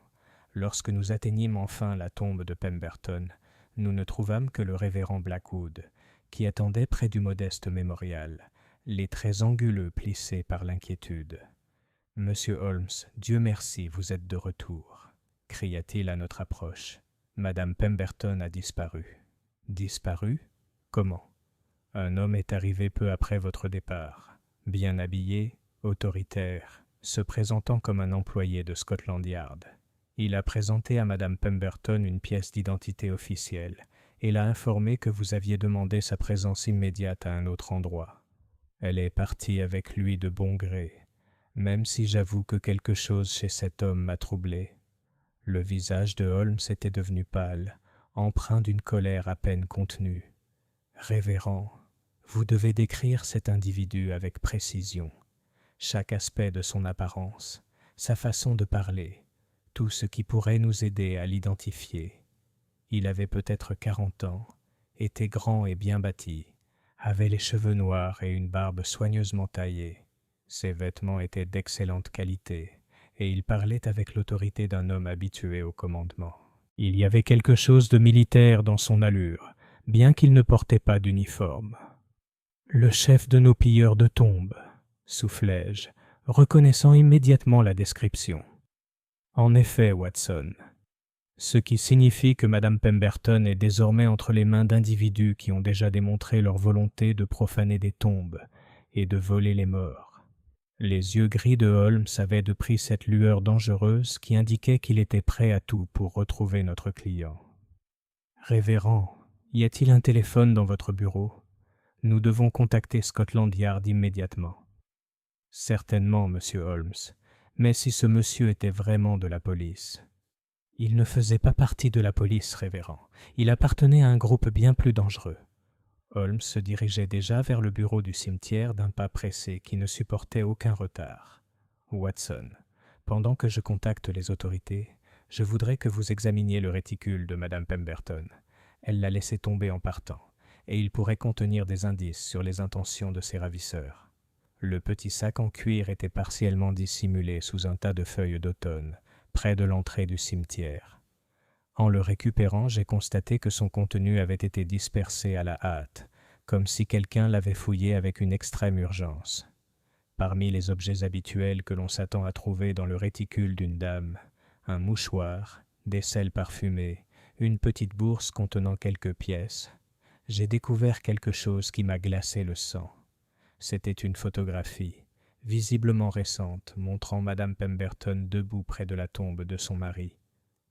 lorsque nous atteignîmes enfin la tombe de Pemberton, nous ne trouvâmes que le révérend Blackwood, qui attendait près du modeste mémorial, les traits anguleux plissés par l'inquiétude. « Monsieur Holmes, Dieu merci, vous êtes de retour !» cria-t-il à notre approche. Madame Pemberton a disparu. Disparu ? Comment ? Un homme est arrivé peu après votre départ, bien habillé, autoritaire, se présentant comme un employé de Scotland Yard. Il a présenté à Madame Pemberton une pièce d'identité officielle et l'a informée que vous aviez demandé sa présence immédiate à un autre endroit. Elle est partie avec lui de bon gré, même si j'avoue que quelque chose chez cet homme m'a troublé. Le visage de Holmes était devenu pâle, empreint d'une colère à peine contenue. Révérend, vous devez décrire cet individu avec précision. Chaque aspect de son apparence, sa façon de parler, tout ce qui pourrait nous aider à l'identifier. Il avait peut-être 40 ans, était grand et bien bâti, avait les cheveux noirs et une barbe soigneusement taillée. Ses vêtements étaient d'excellente qualité, et il parlait avec l'autorité d'un homme habitué au commandement. Il y avait quelque chose de militaire dans son allure, bien qu'il ne portait pas d'uniforme. « Le chef de nos pilleurs de tombes », soufflai-je, reconnaissant immédiatement la description. « En effet, Watson. Ce qui signifie que Madame Pemberton est désormais entre les mains d'individus qui ont déjà démontré leur volonté de profaner des tombes et de voler les morts. » Les yeux gris de Holmes avaient de prix cette lueur dangereuse qui indiquait qu'il était prêt à tout pour retrouver notre client. « Révérend, y a-t-il un téléphone dans votre bureau ? Nous devons contacter Scotland Yard immédiatement. » « Certainement, monsieur Holmes, mais si ce monsieur était vraiment de la police. » « Il ne faisait pas partie de la police, révérend. Il appartenait à un groupe bien plus dangereux. » Holmes se dirigeait déjà vers le bureau du cimetière d'un pas pressé qui ne supportait aucun retard. « Watson, pendant que je contacte les autorités, je voudrais que vous examiniez le réticule de Madame Pemberton. Elle l'a laissé tomber en partant, et il pourrait contenir des indices sur les intentions de ses ravisseurs. » Le petit sac en cuir était partiellement dissimulé sous un tas de feuilles d'automne, près de l'entrée du cimetière. En le récupérant, j'ai constaté que son contenu avait été dispersé à la hâte, comme si quelqu'un l'avait fouillé avec une extrême urgence. Parmi les objets habituels que l'on s'attend à trouver dans le réticule d'une dame, un mouchoir, des sels parfumés, une petite bourse contenant quelques pièces, j'ai découvert quelque chose qui m'a glacé le sang. C'était une photographie, visiblement récente, montrant Madame Pemberton debout près de la tombe de son mari.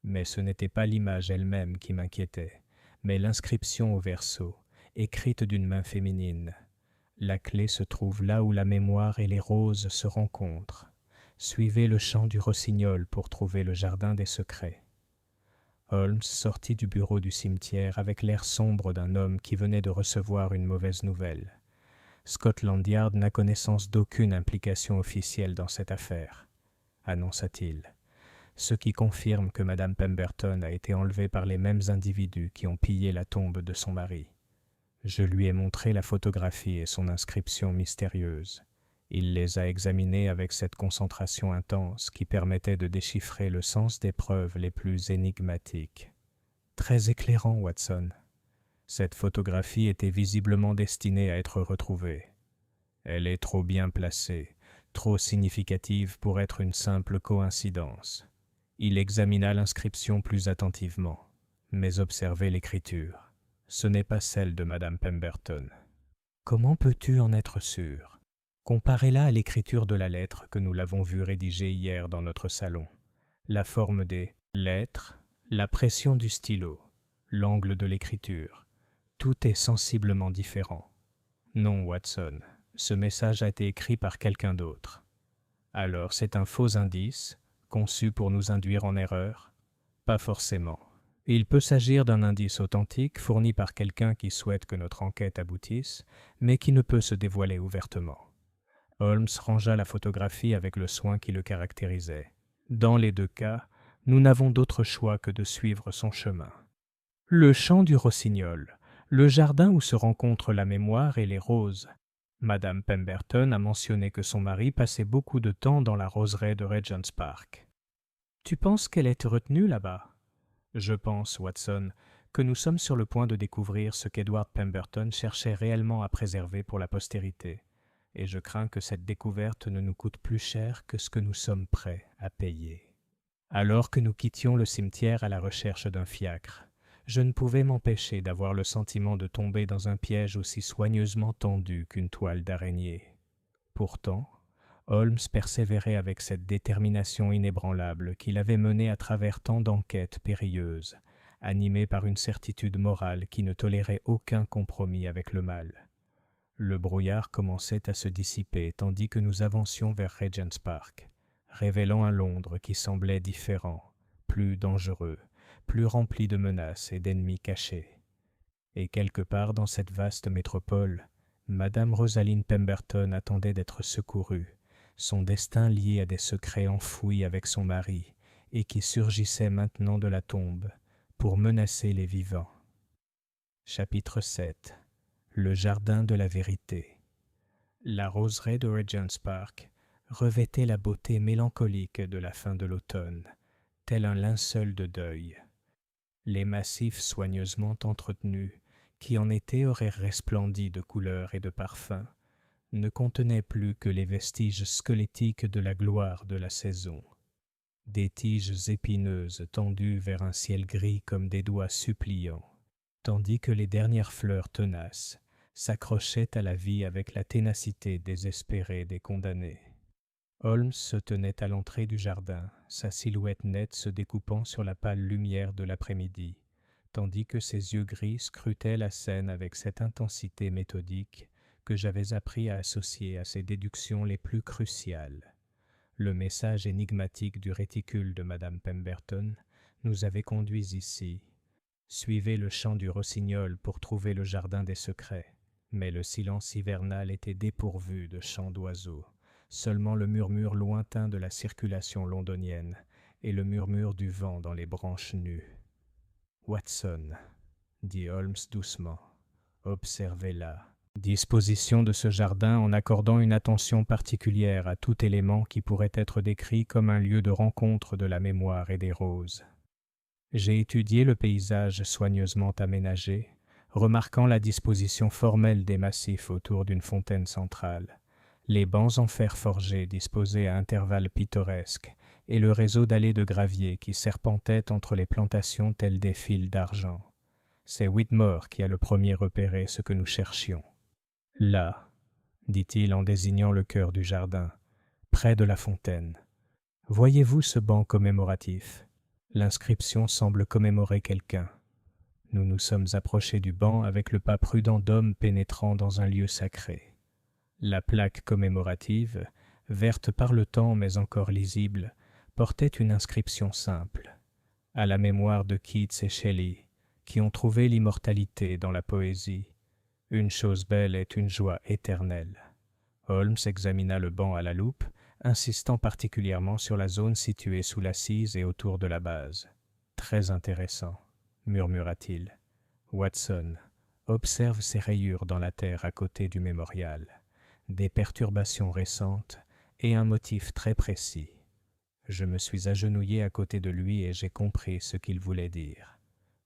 Mais ce n'était pas l'image elle-même qui m'inquiétait, mais l'inscription au verso, écrite d'une main féminine. La clé se trouve là où la mémoire et les roses se rencontrent. Suivez le chant du rossignol pour trouver le jardin des secrets. Holmes sortit du bureau du cimetière avec l'air sombre d'un homme qui venait de recevoir une mauvaise nouvelle. Scotland Yard n'a connaissance d'aucune implication officielle dans cette affaire, annonça-t-il, ce qui confirme que Madame Pemberton a été enlevée par les mêmes individus qui ont pillé la tombe de son mari. Je lui ai montré la photographie et son inscription mystérieuse. Il les a examinées avec cette concentration intense qui permettait de déchiffrer le sens des preuves les plus énigmatiques. Très éclairant, Watson. Cette photographie était visiblement destinée à être retrouvée. Elle est trop bien placée, trop significative pour être une simple coïncidence. Il examina l'inscription plus attentivement, mais observez l'écriture. Ce n'est pas celle de Madame Pemberton. Comment peux-tu en être sûr ? Comparez-la à l'écriture de la lettre que nous l'avons vue rédiger hier dans notre salon. La forme des lettres, la pression du stylo, l'angle de l'écriture. Tout est sensiblement différent. Non, Watson, ce message a été écrit par quelqu'un d'autre. Alors c'est un faux indice, conçu pour nous induire en erreur ? Pas forcément. Il peut s'agir d'un indice authentique fourni par quelqu'un qui souhaite que notre enquête aboutisse, mais qui ne peut se dévoiler ouvertement. Holmes rangea la photographie avec le soin qui le caractérisait. Dans les deux cas, nous n'avons d'autre choix que de suivre son chemin. Le champ du rossignol, le jardin où se rencontrent la mémoire et les roses. Madame Pemberton a mentionné que son mari passait beaucoup de temps dans la roseraie de Regent's Park. Tu penses qu'elle est retenue là-bas ? Je pense, Watson, que nous sommes sur le point de découvrir ce qu'Edward Pemberton cherchait réellement à préserver pour la postérité, et je crains que cette découverte ne nous coûte plus cher que ce que nous sommes prêts à payer. Alors que nous quittions le cimetière à la recherche d'un fiacre, je ne pouvais m'empêcher d'avoir le sentiment de tomber dans un piège aussi soigneusement tendu qu'une toile d'araignée. Pourtant, Holmes persévérait avec cette détermination inébranlable qui l'avait mené à travers tant d'enquêtes périlleuses, animé par une certitude morale qui ne tolérait aucun compromis avec le mal. Le brouillard commençait à se dissiper tandis que nous avancions vers Regent's Park, révélant un Londres qui semblait différent, plus dangereux, plus rempli de menaces et d'ennemis cachés. Et quelque part dans cette vaste métropole, Madame Rosaline Pemberton attendait d'être secourue, son destin lié à des secrets enfouis avec son mari et qui surgissaient maintenant de la tombe pour menacer les vivants. Chapitre 7. Le jardin de la vérité. La roseraie de Regent's Park revêtait la beauté mélancolique de la fin de l'automne, tel un linceul de deuil. Les massifs soigneusement entretenus, qui en été auraient resplendi de couleurs et de parfums, ne contenaient plus que les vestiges squelettiques de la gloire de la saison. Des tiges épineuses tendues vers un ciel gris comme des doigts suppliants, tandis que les dernières fleurs tenaces s'accrochaient à la vie avec la ténacité désespérée des condamnés. Holmes se tenait à l'entrée du jardin, sa silhouette nette se découpant sur la pâle lumière de l'après-midi, tandis que ses yeux gris scrutaient la scène avec cette intensité méthodique que j'avais appris à associer à ses déductions les plus cruciales. Le message énigmatique du réticule de Madame Pemberton nous avait conduits ici. Suivez le chant du rossignol pour trouver le jardin des secrets. Mais le silence hivernal était dépourvu de chants d'oiseaux, seulement le murmure lointain de la circulation londonienne et le murmure du vent dans les branches nues. « Watson, » dit Holmes doucement, « observez-la. » Disposition de ce jardin en accordant une attention particulière à tout élément qui pourrait être décrit comme un lieu de rencontre de la mémoire et des roses. J'ai étudié le paysage soigneusement aménagé, remarquant la disposition formelle des massifs autour d'une fontaine centrale, les bancs en fer forgé disposés à intervalles pittoresques et le réseau d'allées de gravier qui serpentait entre les plantations tels des fils d'argent. C'est Whitmore qui a le premier repéré ce que nous cherchions. « Là, » dit-il en désignant le cœur du jardin, près de la fontaine. « Voyez-vous ce banc commémoratif ? L'inscription semble commémorer quelqu'un. » Nous nous sommes approchés du banc avec le pas prudent d'hommes pénétrant dans un lieu sacré. La plaque commémorative, verte par le temps mais encore lisible, portait une inscription simple, à la mémoire de Keats et Shelley, qui ont trouvé l'immortalité dans la poésie. Une chose belle est une joie éternelle. Holmes examina le banc à la loupe, insistant particulièrement sur la zone située sous l'assise et autour de la base. « Très intéressant, » murmura-t-il. « Watson, observe ces rayures dans la terre à côté du mémorial, des perturbations récentes et un motif très précis. » Je me suis agenouillé à côté de lui et j'ai compris ce qu'il voulait dire.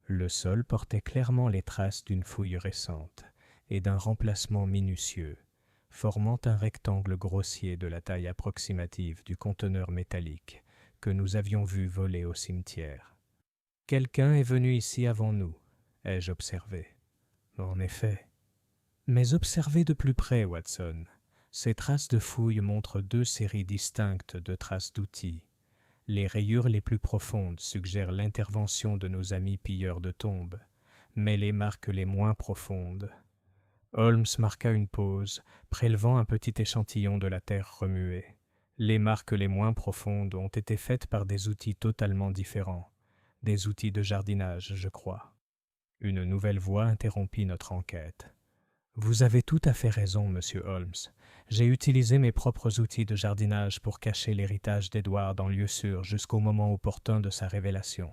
Le sol portait clairement les traces d'une fouille récente et d'un remplacement minutieux, formant un rectangle grossier de la taille approximative du conteneur métallique que nous avions vu voler au cimetière. « Quelqu'un est venu ici avant nous, » ai-je observé. « En effet. » Mais observez de plus près, Watson. Ces traces de fouilles montrent deux séries distinctes de traces d'outils. Les rayures les plus profondes suggèrent l'intervention de nos amis pilleurs de tombes, mais les marques les moins profondes. Holmes marqua une pause, prélevant un petit échantillon de la terre remuée. Les marques les moins profondes ont été faites par des outils totalement différents, des outils de jardinage, je crois. Une nouvelle voix interrompit notre enquête. « Vous avez tout à fait raison, monsieur Holmes. J'ai utilisé mes propres outils de jardinage pour cacher l'héritage d'Edward en lieu sûr jusqu'au moment opportun de sa révélation. »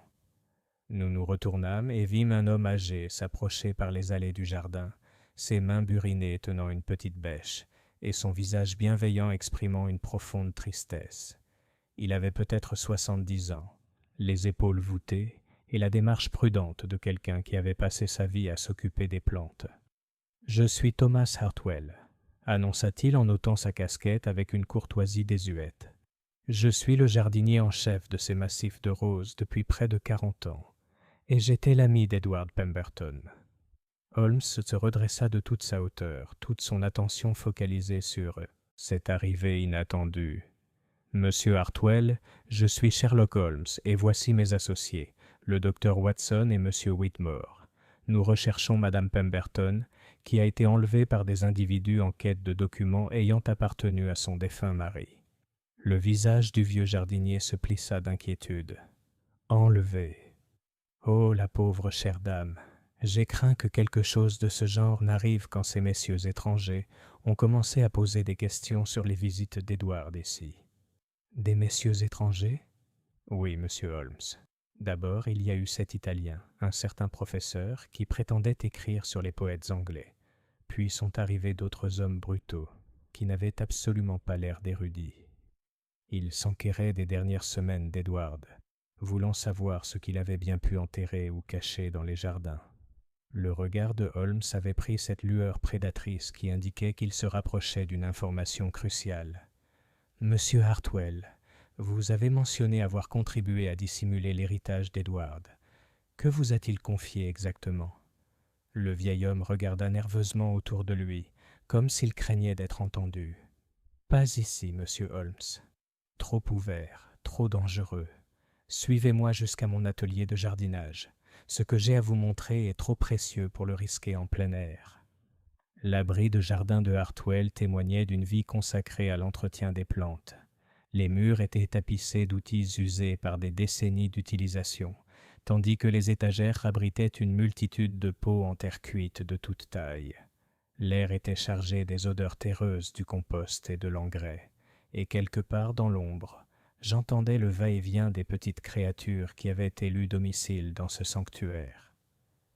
Nous nous retournâmes et vîmes un homme âgé s'approcher par les allées du jardin, ses mains burinées tenant une petite bêche, et son visage bienveillant exprimant une profonde tristesse. Il avait peut-être 70 ans, les épaules voûtées et la démarche prudente de quelqu'un qui avait passé sa vie à s'occuper des plantes. « Je suis Thomas Hartwell », annonça-t-il en ôtant sa casquette avec une courtoisie désuète. « Je suis le jardinier en chef de ces massifs de roses depuis près de 40 ans, et j'étais l'ami d'Edward Pemberton. » Holmes se redressa de toute sa hauteur, toute son attention focalisée sur cette arrivée inattendue. « Monsieur Hartwell, je suis Sherlock Holmes, et voici mes associés, le docteur Watson et monsieur Whitmore. Nous recherchons Madame Pemberton, qui a été enlevée par des individus en quête de documents ayant appartenu à son défunt mari. » Le visage du vieux jardinier se plissa d'inquiétude. « Enlevée. Oh, la pauvre chère dame. J'ai craint que quelque chose de ce genre n'arrive quand ces messieurs étrangers ont commencé à poser des questions sur les visites d'Edward ici. » « Des messieurs étrangers ? » ?»« Oui, monsieur Holmes. D'abord, il y a eu cet Italien, un certain professeur, qui prétendait écrire sur les poètes anglais. Puis sont arrivés d'autres hommes brutaux, qui n'avaient absolument pas l'air d'érudits. Ils s'enquéraient des dernières semaines d'Edward, voulant savoir ce qu'il avait bien pu enterrer ou cacher dans les jardins. Le regard de Holmes avait pris cette lueur prédatrice qui indiquait qu'il se rapprochait d'une information cruciale. « Monsieur Hartwell, vous avez mentionné avoir contribué à dissimuler l'héritage d'Edward. Que vous a-t-il confié exactement ?» Le vieil homme regarda nerveusement autour de lui, comme s'il craignait d'être entendu. « Pas ici, monsieur Holmes. Trop ouvert, trop dangereux. Suivez-moi jusqu'à mon atelier de jardinage. Ce que j'ai à vous montrer est trop précieux pour le risquer en plein air. » L'abri de jardin de Hartwell témoignait d'une vie consacrée à l'entretien des plantes. Les murs étaient tapissés d'outils usés par des décennies d'utilisation, tandis que les étagères abritaient une multitude de pots en terre cuite de toute taille. L'air était chargé des odeurs terreuses du compost et de l'engrais, et quelque part dans l'ombre, j'entendais le va-et-vient des petites créatures qui avaient élu domicile dans ce sanctuaire.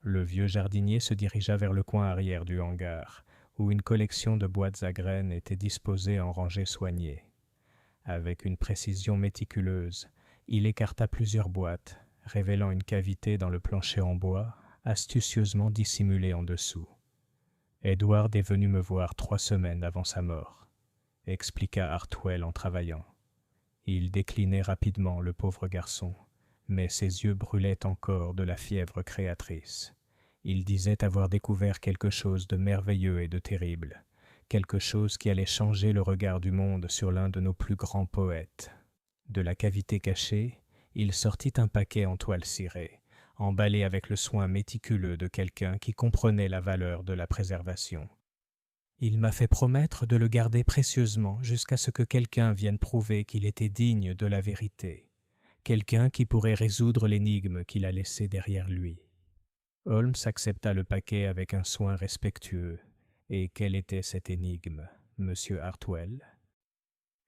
Le vieux jardinier se dirigea vers le coin arrière du hangar, où une collection de boîtes à graines était disposée en rangées soignées. Avec une précision méticuleuse, il écarta plusieurs boîtes, révélant une cavité dans le plancher en bois, astucieusement dissimulée en dessous. « Edward est venu me voir 3 semaines avant sa mort, » expliqua Hartwell en travaillant. Il déclinait rapidement le pauvre garçon, mais ses yeux brûlaient encore de la fièvre créatrice. Il disait avoir découvert quelque chose de merveilleux et de terrible, quelque chose qui allait changer le regard du monde sur l'un de nos plus grands poètes. De la cavité cachée, il sortit un paquet en toile cirée, emballé avec le soin méticuleux de quelqu'un qui comprenait la valeur de la préservation. Il m'a fait promettre de le garder précieusement jusqu'à ce que quelqu'un vienne prouver qu'il était digne de la vérité. Quelqu'un qui pourrait résoudre l'énigme qu'il a laissée derrière lui. Holmes accepta le paquet avec un soin respectueux. Et quelle était cette énigme, monsieur Hartwell ?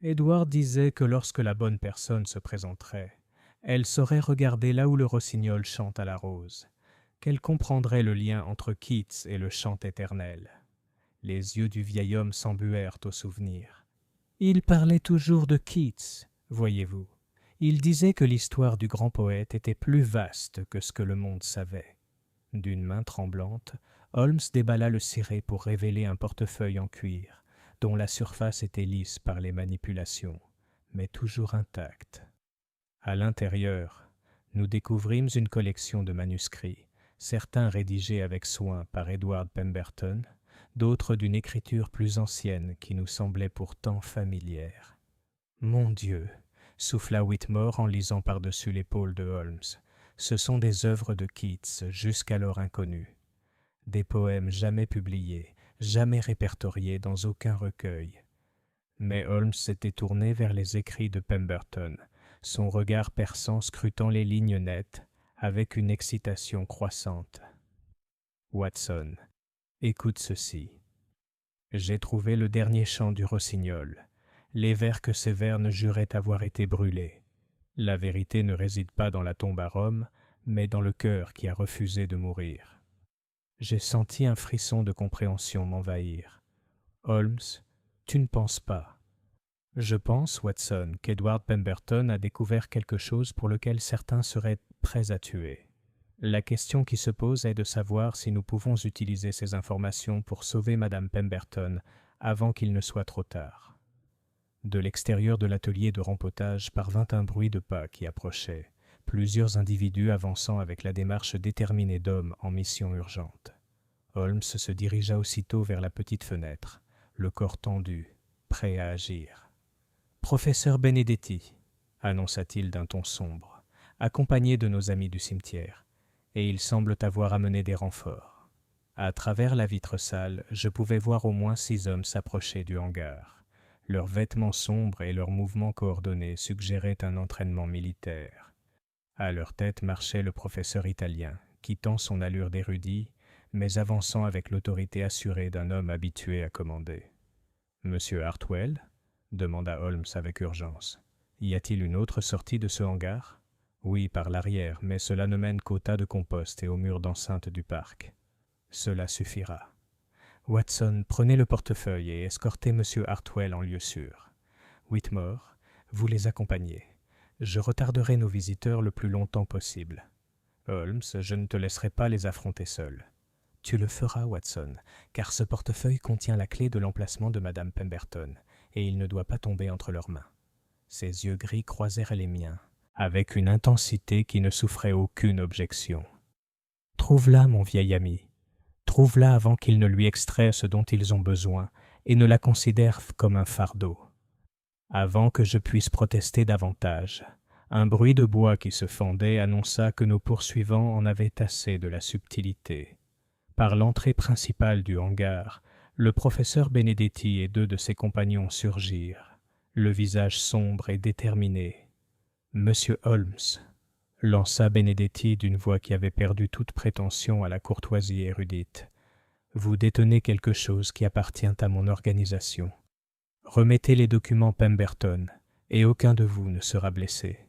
Edward disait que lorsque la bonne personne se présenterait, elle saurait regarder là où le rossignol chante à la rose, qu'elle comprendrait le lien entre Keats et le chant éternel. Les yeux du vieil homme s'embuèrent au souvenir. Il parlait toujours de Keats, voyez-vous. Il disait que l'histoire du grand poète était plus vaste que ce que le monde savait. D'une main tremblante, Holmes déballa le ciré pour révéler un portefeuille en cuir, dont la surface était lisse par les manipulations, mais toujours intacte. À l'intérieur, nous découvrîmes une collection de manuscrits, certains rédigés avec soin par Edward Pemberton, d'autres d'une écriture plus ancienne qui nous semblait pourtant familière. « Mon Dieu !» souffla Whitmore en lisant par-dessus l'épaule de Holmes. « Ce sont des œuvres de Keats, jusqu'alors inconnues. Des poèmes jamais publiés, jamais répertoriés dans aucun recueil. » Mais Holmes s'était tourné vers les écrits de Pemberton, son regard perçant scrutant les lignes nettes, avec une excitation croissante. « Watson, écoute ceci. J'ai trouvé le dernier chant du rossignol. Les vers que ces vers juraient avoir été brûlés. La vérité ne réside pas dans la tombe à Rome, mais dans le cœur qui a refusé de mourir. » J'ai senti un frisson de compréhension m'envahir. « Holmes, tu ne penses pas. » « Je pense, Watson, qu'Edward Pemberton a découvert quelque chose pour lequel certains seraient prêts à tuer. La question qui se pose est de savoir si nous pouvons utiliser ces informations pour sauver Madame Pemberton avant qu'il ne soit trop tard. » De l'extérieur de l'atelier de rempotage parvint un bruit de pas qui approchait, plusieurs individus avançant avec la démarche déterminée d'hommes en mission urgente. Holmes se dirigea aussitôt vers la petite fenêtre, le corps tendu, prêt à agir. « Professeur Benedetti, annonça-t-il d'un ton sombre, accompagné de nos amis du cimetière. et ils semblent avoir amené des renforts. À travers la vitre sale, je pouvais voir au moins 6 hommes s'approcher du hangar. Leurs vêtements sombres et leurs mouvements coordonnés suggéraient un entraînement militaire. À leur tête marchait le professeur italien, quittant son allure d'érudit, mais avançant avec l'autorité assurée d'un homme habitué à commander. « Monsieur Hartwell ?» demanda Holmes avec urgence. « Y a-t-il une autre sortie de ce hangar ?»« Oui, par l'arrière, mais cela ne mène qu'au tas de compost et au mur d'enceinte du parc. »« Cela suffira. » « Watson, prenez le portefeuille et escortez Monsieur Hartwell en lieu sûr. Whitmore, vous les accompagnez. Je retarderai nos visiteurs le plus longtemps possible. Holmes, je ne te laisserai pas les affronter seuls. Tu le feras, Watson, car ce portefeuille contient la clé de l'emplacement de Madame Pemberton, et il ne doit pas tomber entre leurs mains. » Ses yeux gris croisèrent les miens, avec une intensité qui ne souffrait aucune objection. « Trouve-la, mon vieil ami. Trouve-la avant qu'ils ne lui extraient ce dont ils ont besoin et ne la considèrent comme un fardeau. » Avant que je puisse protester davantage, un bruit de bois qui se fendait annonça que nos poursuivants en avaient assez de la subtilité. Par l'entrée principale du hangar, le professeur Benedetti et 2 de ses compagnons surgirent, le visage sombre et déterminé. « Monsieur Holmes » lança Benedetti d'une voix qui avait perdu toute prétention à la courtoisie érudite. « Vous détenez quelque chose qui appartient à mon organisation. Remettez les documents Pemberton, et aucun de vous ne sera blessé. »«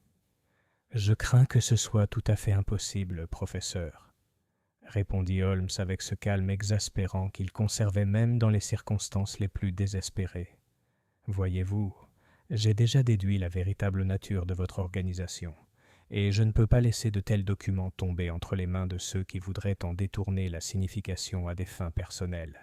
Je crains que ce soit tout à fait impossible, professeur, » répondit Holmes avec ce calme exaspérant qu'il conservait même dans les circonstances les plus désespérées. « Voyez-vous, j'ai déjà déduit la véritable nature de votre organisation. Et je ne peux pas laisser de tels documents tomber entre les mains de ceux qui voudraient en détourner la signification à des fins personnelles. »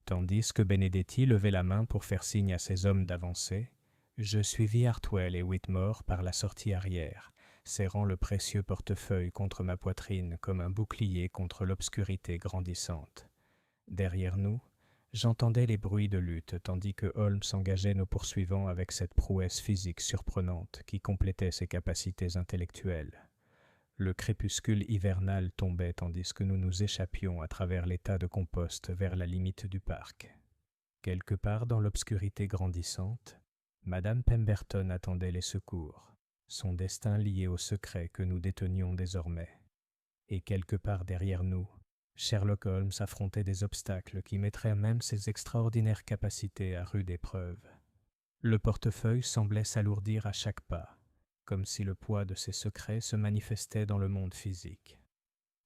Tandis que Benedetti levait la main pour faire signe à ses hommes d'avancer, je suivis Hartwell et Whitmore par la sortie arrière, serrant le précieux portefeuille contre ma poitrine comme un bouclier contre l'obscurité grandissante. Derrière nous, j'entendais les bruits de lutte tandis que Holmes engageait nos poursuivants avec cette prouesse physique surprenante qui complétait ses capacités intellectuelles. Le crépuscule hivernal tombait tandis que nous nous échappions à travers les tas de compost vers la limite du parc. Quelque part dans l'obscurité grandissante, Madame Pemberton attendait les secours, son destin lié au secret que nous détenions désormais. Et quelque part derrière nous, Sherlock Holmes affrontait des obstacles qui mettraient même ses extraordinaires capacités à rude épreuve. Le portefeuille semblait s'alourdir à chaque pas, comme si le poids de ses secrets se manifestait dans le monde physique.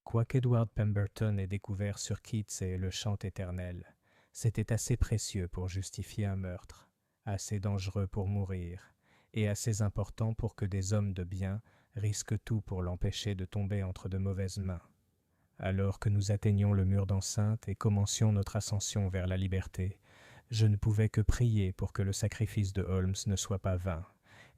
Quoiqu'Edward Pemberton ait découvert sur Keats et le chant éternel, c'était assez précieux pour justifier un meurtre, assez dangereux pour mourir, et assez important pour que des hommes de bien risquent tout pour l'empêcher de tomber entre de mauvaises mains. Alors que nous atteignions le mur d'enceinte et commencions notre ascension vers la liberté, je ne pouvais que prier pour que le sacrifice de Holmes ne soit pas vain,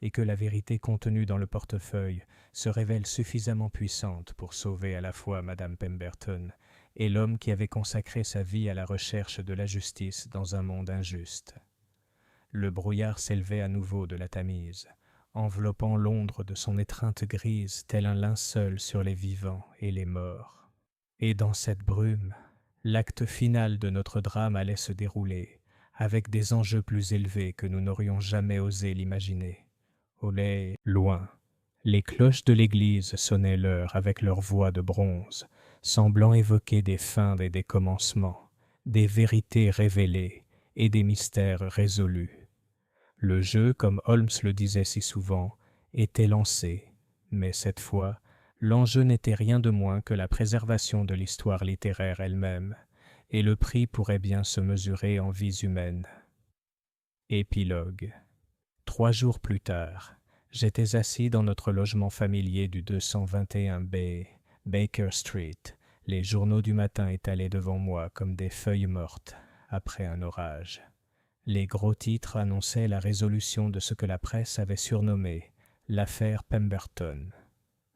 et que la vérité contenue dans le portefeuille se révèle suffisamment puissante pour sauver à la fois Madame Pemberton et l'homme qui avait consacré sa vie à la recherche de la justice dans un monde injuste. Le brouillard s'élevait à nouveau de la Tamise, enveloppant Londres de son étreinte grise tel un linceul sur les vivants et les morts. Et dans cette brume, l'acte final de notre drame allait se dérouler, avec des enjeux plus élevés que nous n'aurions jamais osé l'imaginer. Au lait, loin, les cloches de l'église sonnaient l'heure avec leur voix de bronze, semblant évoquer des fins et des commencements, des vérités révélées et des mystères résolus. Le jeu, comme Holmes le disait si souvent, était lancé, mais cette fois, l'enjeu n'était rien de moins que la préservation de l'histoire littéraire elle-même, et le prix pourrait bien se mesurer en vies humaines. Épilogue. 3 jours plus tard, j'étais assis dans notre logement familier du 221B, Baker Street, les journaux du matin étalés devant moi comme des feuilles mortes après un orage. Les gros titres annonçaient la résolution de ce que la presse avait surnommé l'affaire Pemberton.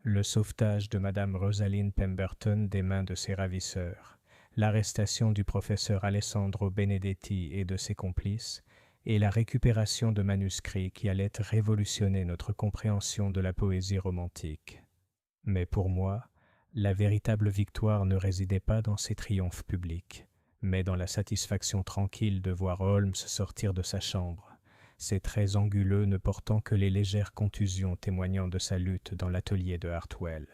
Le sauvetage de Madame Rosaline Pemberton des mains de ses ravisseurs, l'arrestation du professeur Alessandro Benedetti et de ses complices, et la récupération de manuscrits qui allaient révolutionner notre compréhension de la poésie romantique. Mais pour moi, La véritable victoire ne résidait pas dans ces triomphes publics, mais dans la satisfaction tranquille de voir Holmes sortir de sa chambre, ses traits anguleux ne portant que les légères contusions témoignant de sa lutte dans l'atelier de Hartwell.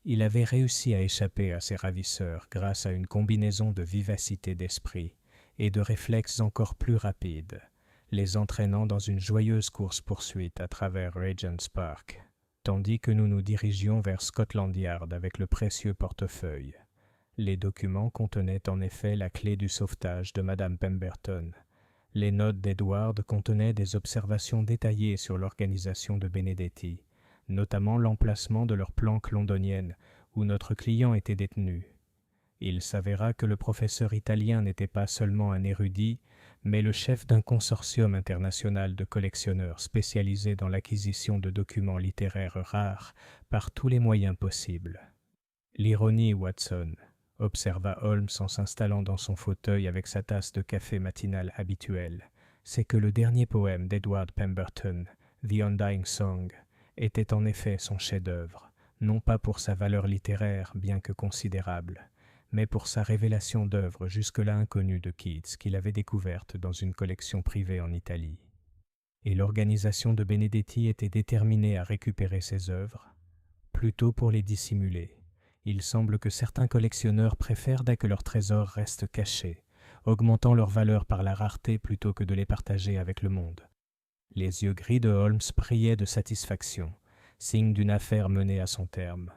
Il avait réussi à échapper à ses ravisseurs grâce à une combinaison de vivacité d'esprit et de réflexes encore plus rapides, les entraînant dans une joyeuse course-poursuite à travers Regent's Park, tandis que nous nous dirigions vers Scotland Yard avec le précieux portefeuille. Les documents contenaient en effet la clé du sauvetage de Madame Pemberton. Les notes d'Edward contenaient des observations détaillées sur l'organisation de Benedetti, notamment l'emplacement de leur planque londonienne où notre client était détenu. Il s'avéra que le professeur italien n'était pas seulement un érudit, mais le chef d'un consortium international de collectionneurs spécialisés dans l'acquisition de documents littéraires rares par tous les moyens possibles. L'ironie, Watson, observa Holmes en s'installant dans son fauteuil avec sa tasse de café matinale habituelle, c'est que le dernier poème d'Edward Pemberton, The Undying Song, était en effet son chef-d'œuvre, non pas pour sa valeur littéraire bien que considérable, mais pour sa révélation d'œuvres jusque-là inconnues de Keats qu'il avait découverte dans une collection privée en Italie. Et l'organisation de Benedetti était déterminée à récupérer ces œuvres, plutôt pour les dissimuler. Il semble que certains collectionneurs préfèrent que leurs trésors restent cachés, augmentant leur valeur par la rareté plutôt que de les partager avec le monde. Les yeux gris de Holmes brillaient de satisfaction, signe d'une affaire menée à son terme.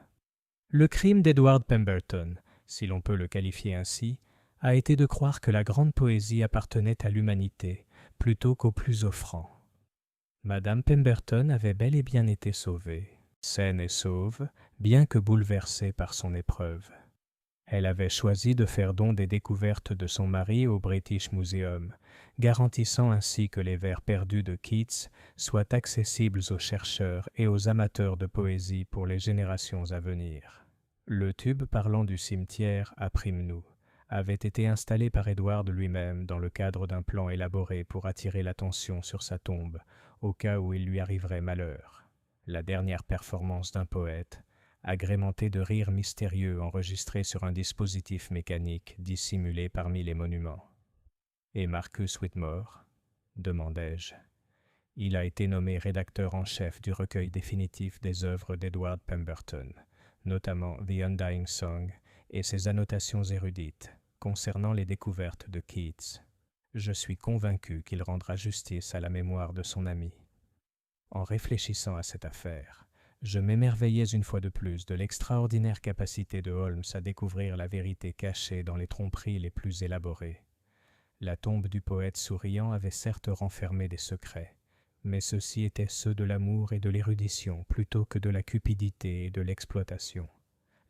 Le crime d'Edward Pemberton, si l'on peut le qualifier ainsi, a été de croire que la grande poésie appartenait à l'humanité, plutôt qu'aux plus offrants. Madame Pemberton avait bel et bien été sauvée, saine et sauve, bien que bouleversée par son épreuve. Elle avait choisi de faire don des découvertes de son mari au British Museum, garantissant ainsi que les vers perdus de Keats soient accessibles aux chercheurs et aux amateurs de poésie pour les générations à venir. Le tube parlant du cimetière à Primnou avait été installé par Edward lui-même dans le cadre d'un plan élaboré pour attirer l'attention sur sa tombe, au cas où il lui arriverait malheur. La dernière performance d'un poète, agrémentée de rires mystérieux enregistrés sur un dispositif mécanique dissimulé parmi les monuments. « Et Marcus Whitmore ?» demandai-je. Il a été nommé rédacteur en chef du recueil définitif des œuvres d'Edward Pemberton, notamment The Undying Song et ses annotations érudites concernant les découvertes de Keats. Je suis convaincu qu'il rendra justice à la mémoire de son ami. En réfléchissant à cette affaire, je m'émerveillais une fois de plus de l'extraordinaire capacité de Holmes à découvrir la vérité cachée dans les tromperies les plus élaborées. La tombe du poète souriant avait certes renfermé des secrets, mais ceux-ci étaient ceux de l'amour et de l'érudition plutôt que de la cupidité et de l'exploitation.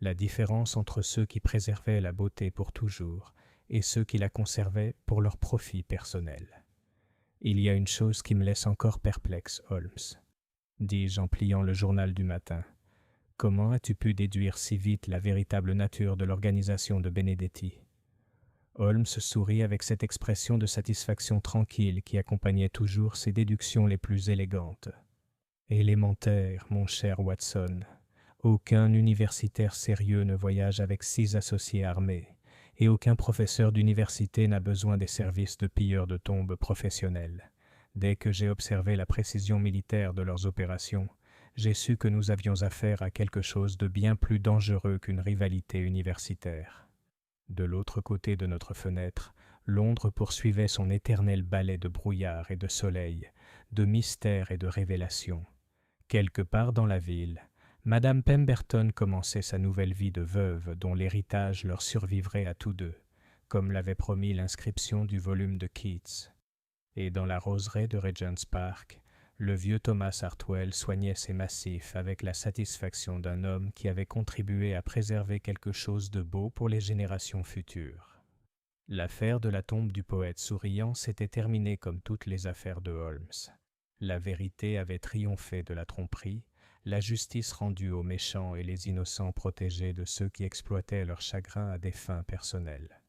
La différence entre ceux qui préservaient la beauté pour toujours et ceux qui la conservaient pour leur profit personnel. « Il y a une chose qui me laisse encore perplexe, Holmes, » dis-je en pliant le journal du matin. « Comment as-tu pu déduire si vite la véritable nature de l'organisation de Benedetti ?» Holmes sourit avec cette expression de satisfaction tranquille qui accompagnait toujours ses déductions les plus élégantes. « Élémentaire, mon cher Watson. Aucun universitaire sérieux ne voyage avec 6 associés armés, et aucun professeur d'université n'a besoin des services de pilleurs de tombes professionnels. Dès que j'ai observé la précision militaire de leurs opérations, j'ai su que nous avions affaire à quelque chose de bien plus dangereux qu'une rivalité universitaire. » De l'autre côté de notre fenêtre, Londres poursuivait son éternel ballet de brouillard et de soleil, de mystère et de révélation. Quelque part dans la ville, Madame Pemberton commençait sa nouvelle vie de veuve dont l'héritage leur survivrait à tous deux, comme l'avait promis l'inscription du volume de Keats. Et dans la roseraie de Regent's Park, le vieux Thomas Hartwell soignait ses massifs avec la satisfaction d'un homme qui avait contribué à préserver quelque chose de beau pour les générations futures. L'affaire de la tombe du poète souriant s'était terminée comme toutes les affaires de Holmes. La vérité avait triomphé de la tromperie, la justice rendue aux méchants et les innocents protégés de ceux qui exploitaient leur chagrin à des fins personnelles.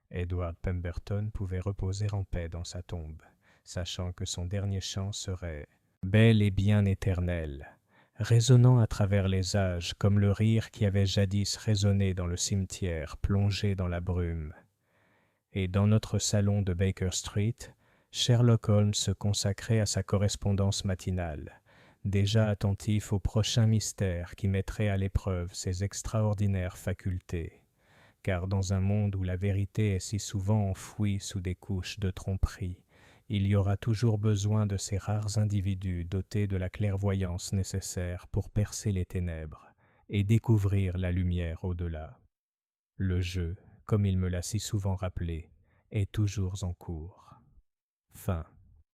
Edward Pemberton pouvait reposer en paix dans sa tombe, sachant que son dernier chant serait « bel et bien éternel », résonnant à travers les âges comme le rire qui avait jadis résonné dans le cimetière plongé dans la brume. Et dans notre salon de Baker Street, Sherlock Holmes se consacrait à sa correspondance matinale, déjà attentif au prochain mystère qui mettrait à l'épreuve ses extraordinaires facultés. Car dans un monde où la vérité est si souvent enfouie sous des couches de tromperie, il y aura toujours besoin de ces rares individus dotés de la clairvoyance nécessaire pour percer les ténèbres et découvrir la lumière au-delà. Le jeu, comme il me l'a si souvent rappelé, est toujours en cours. Fin.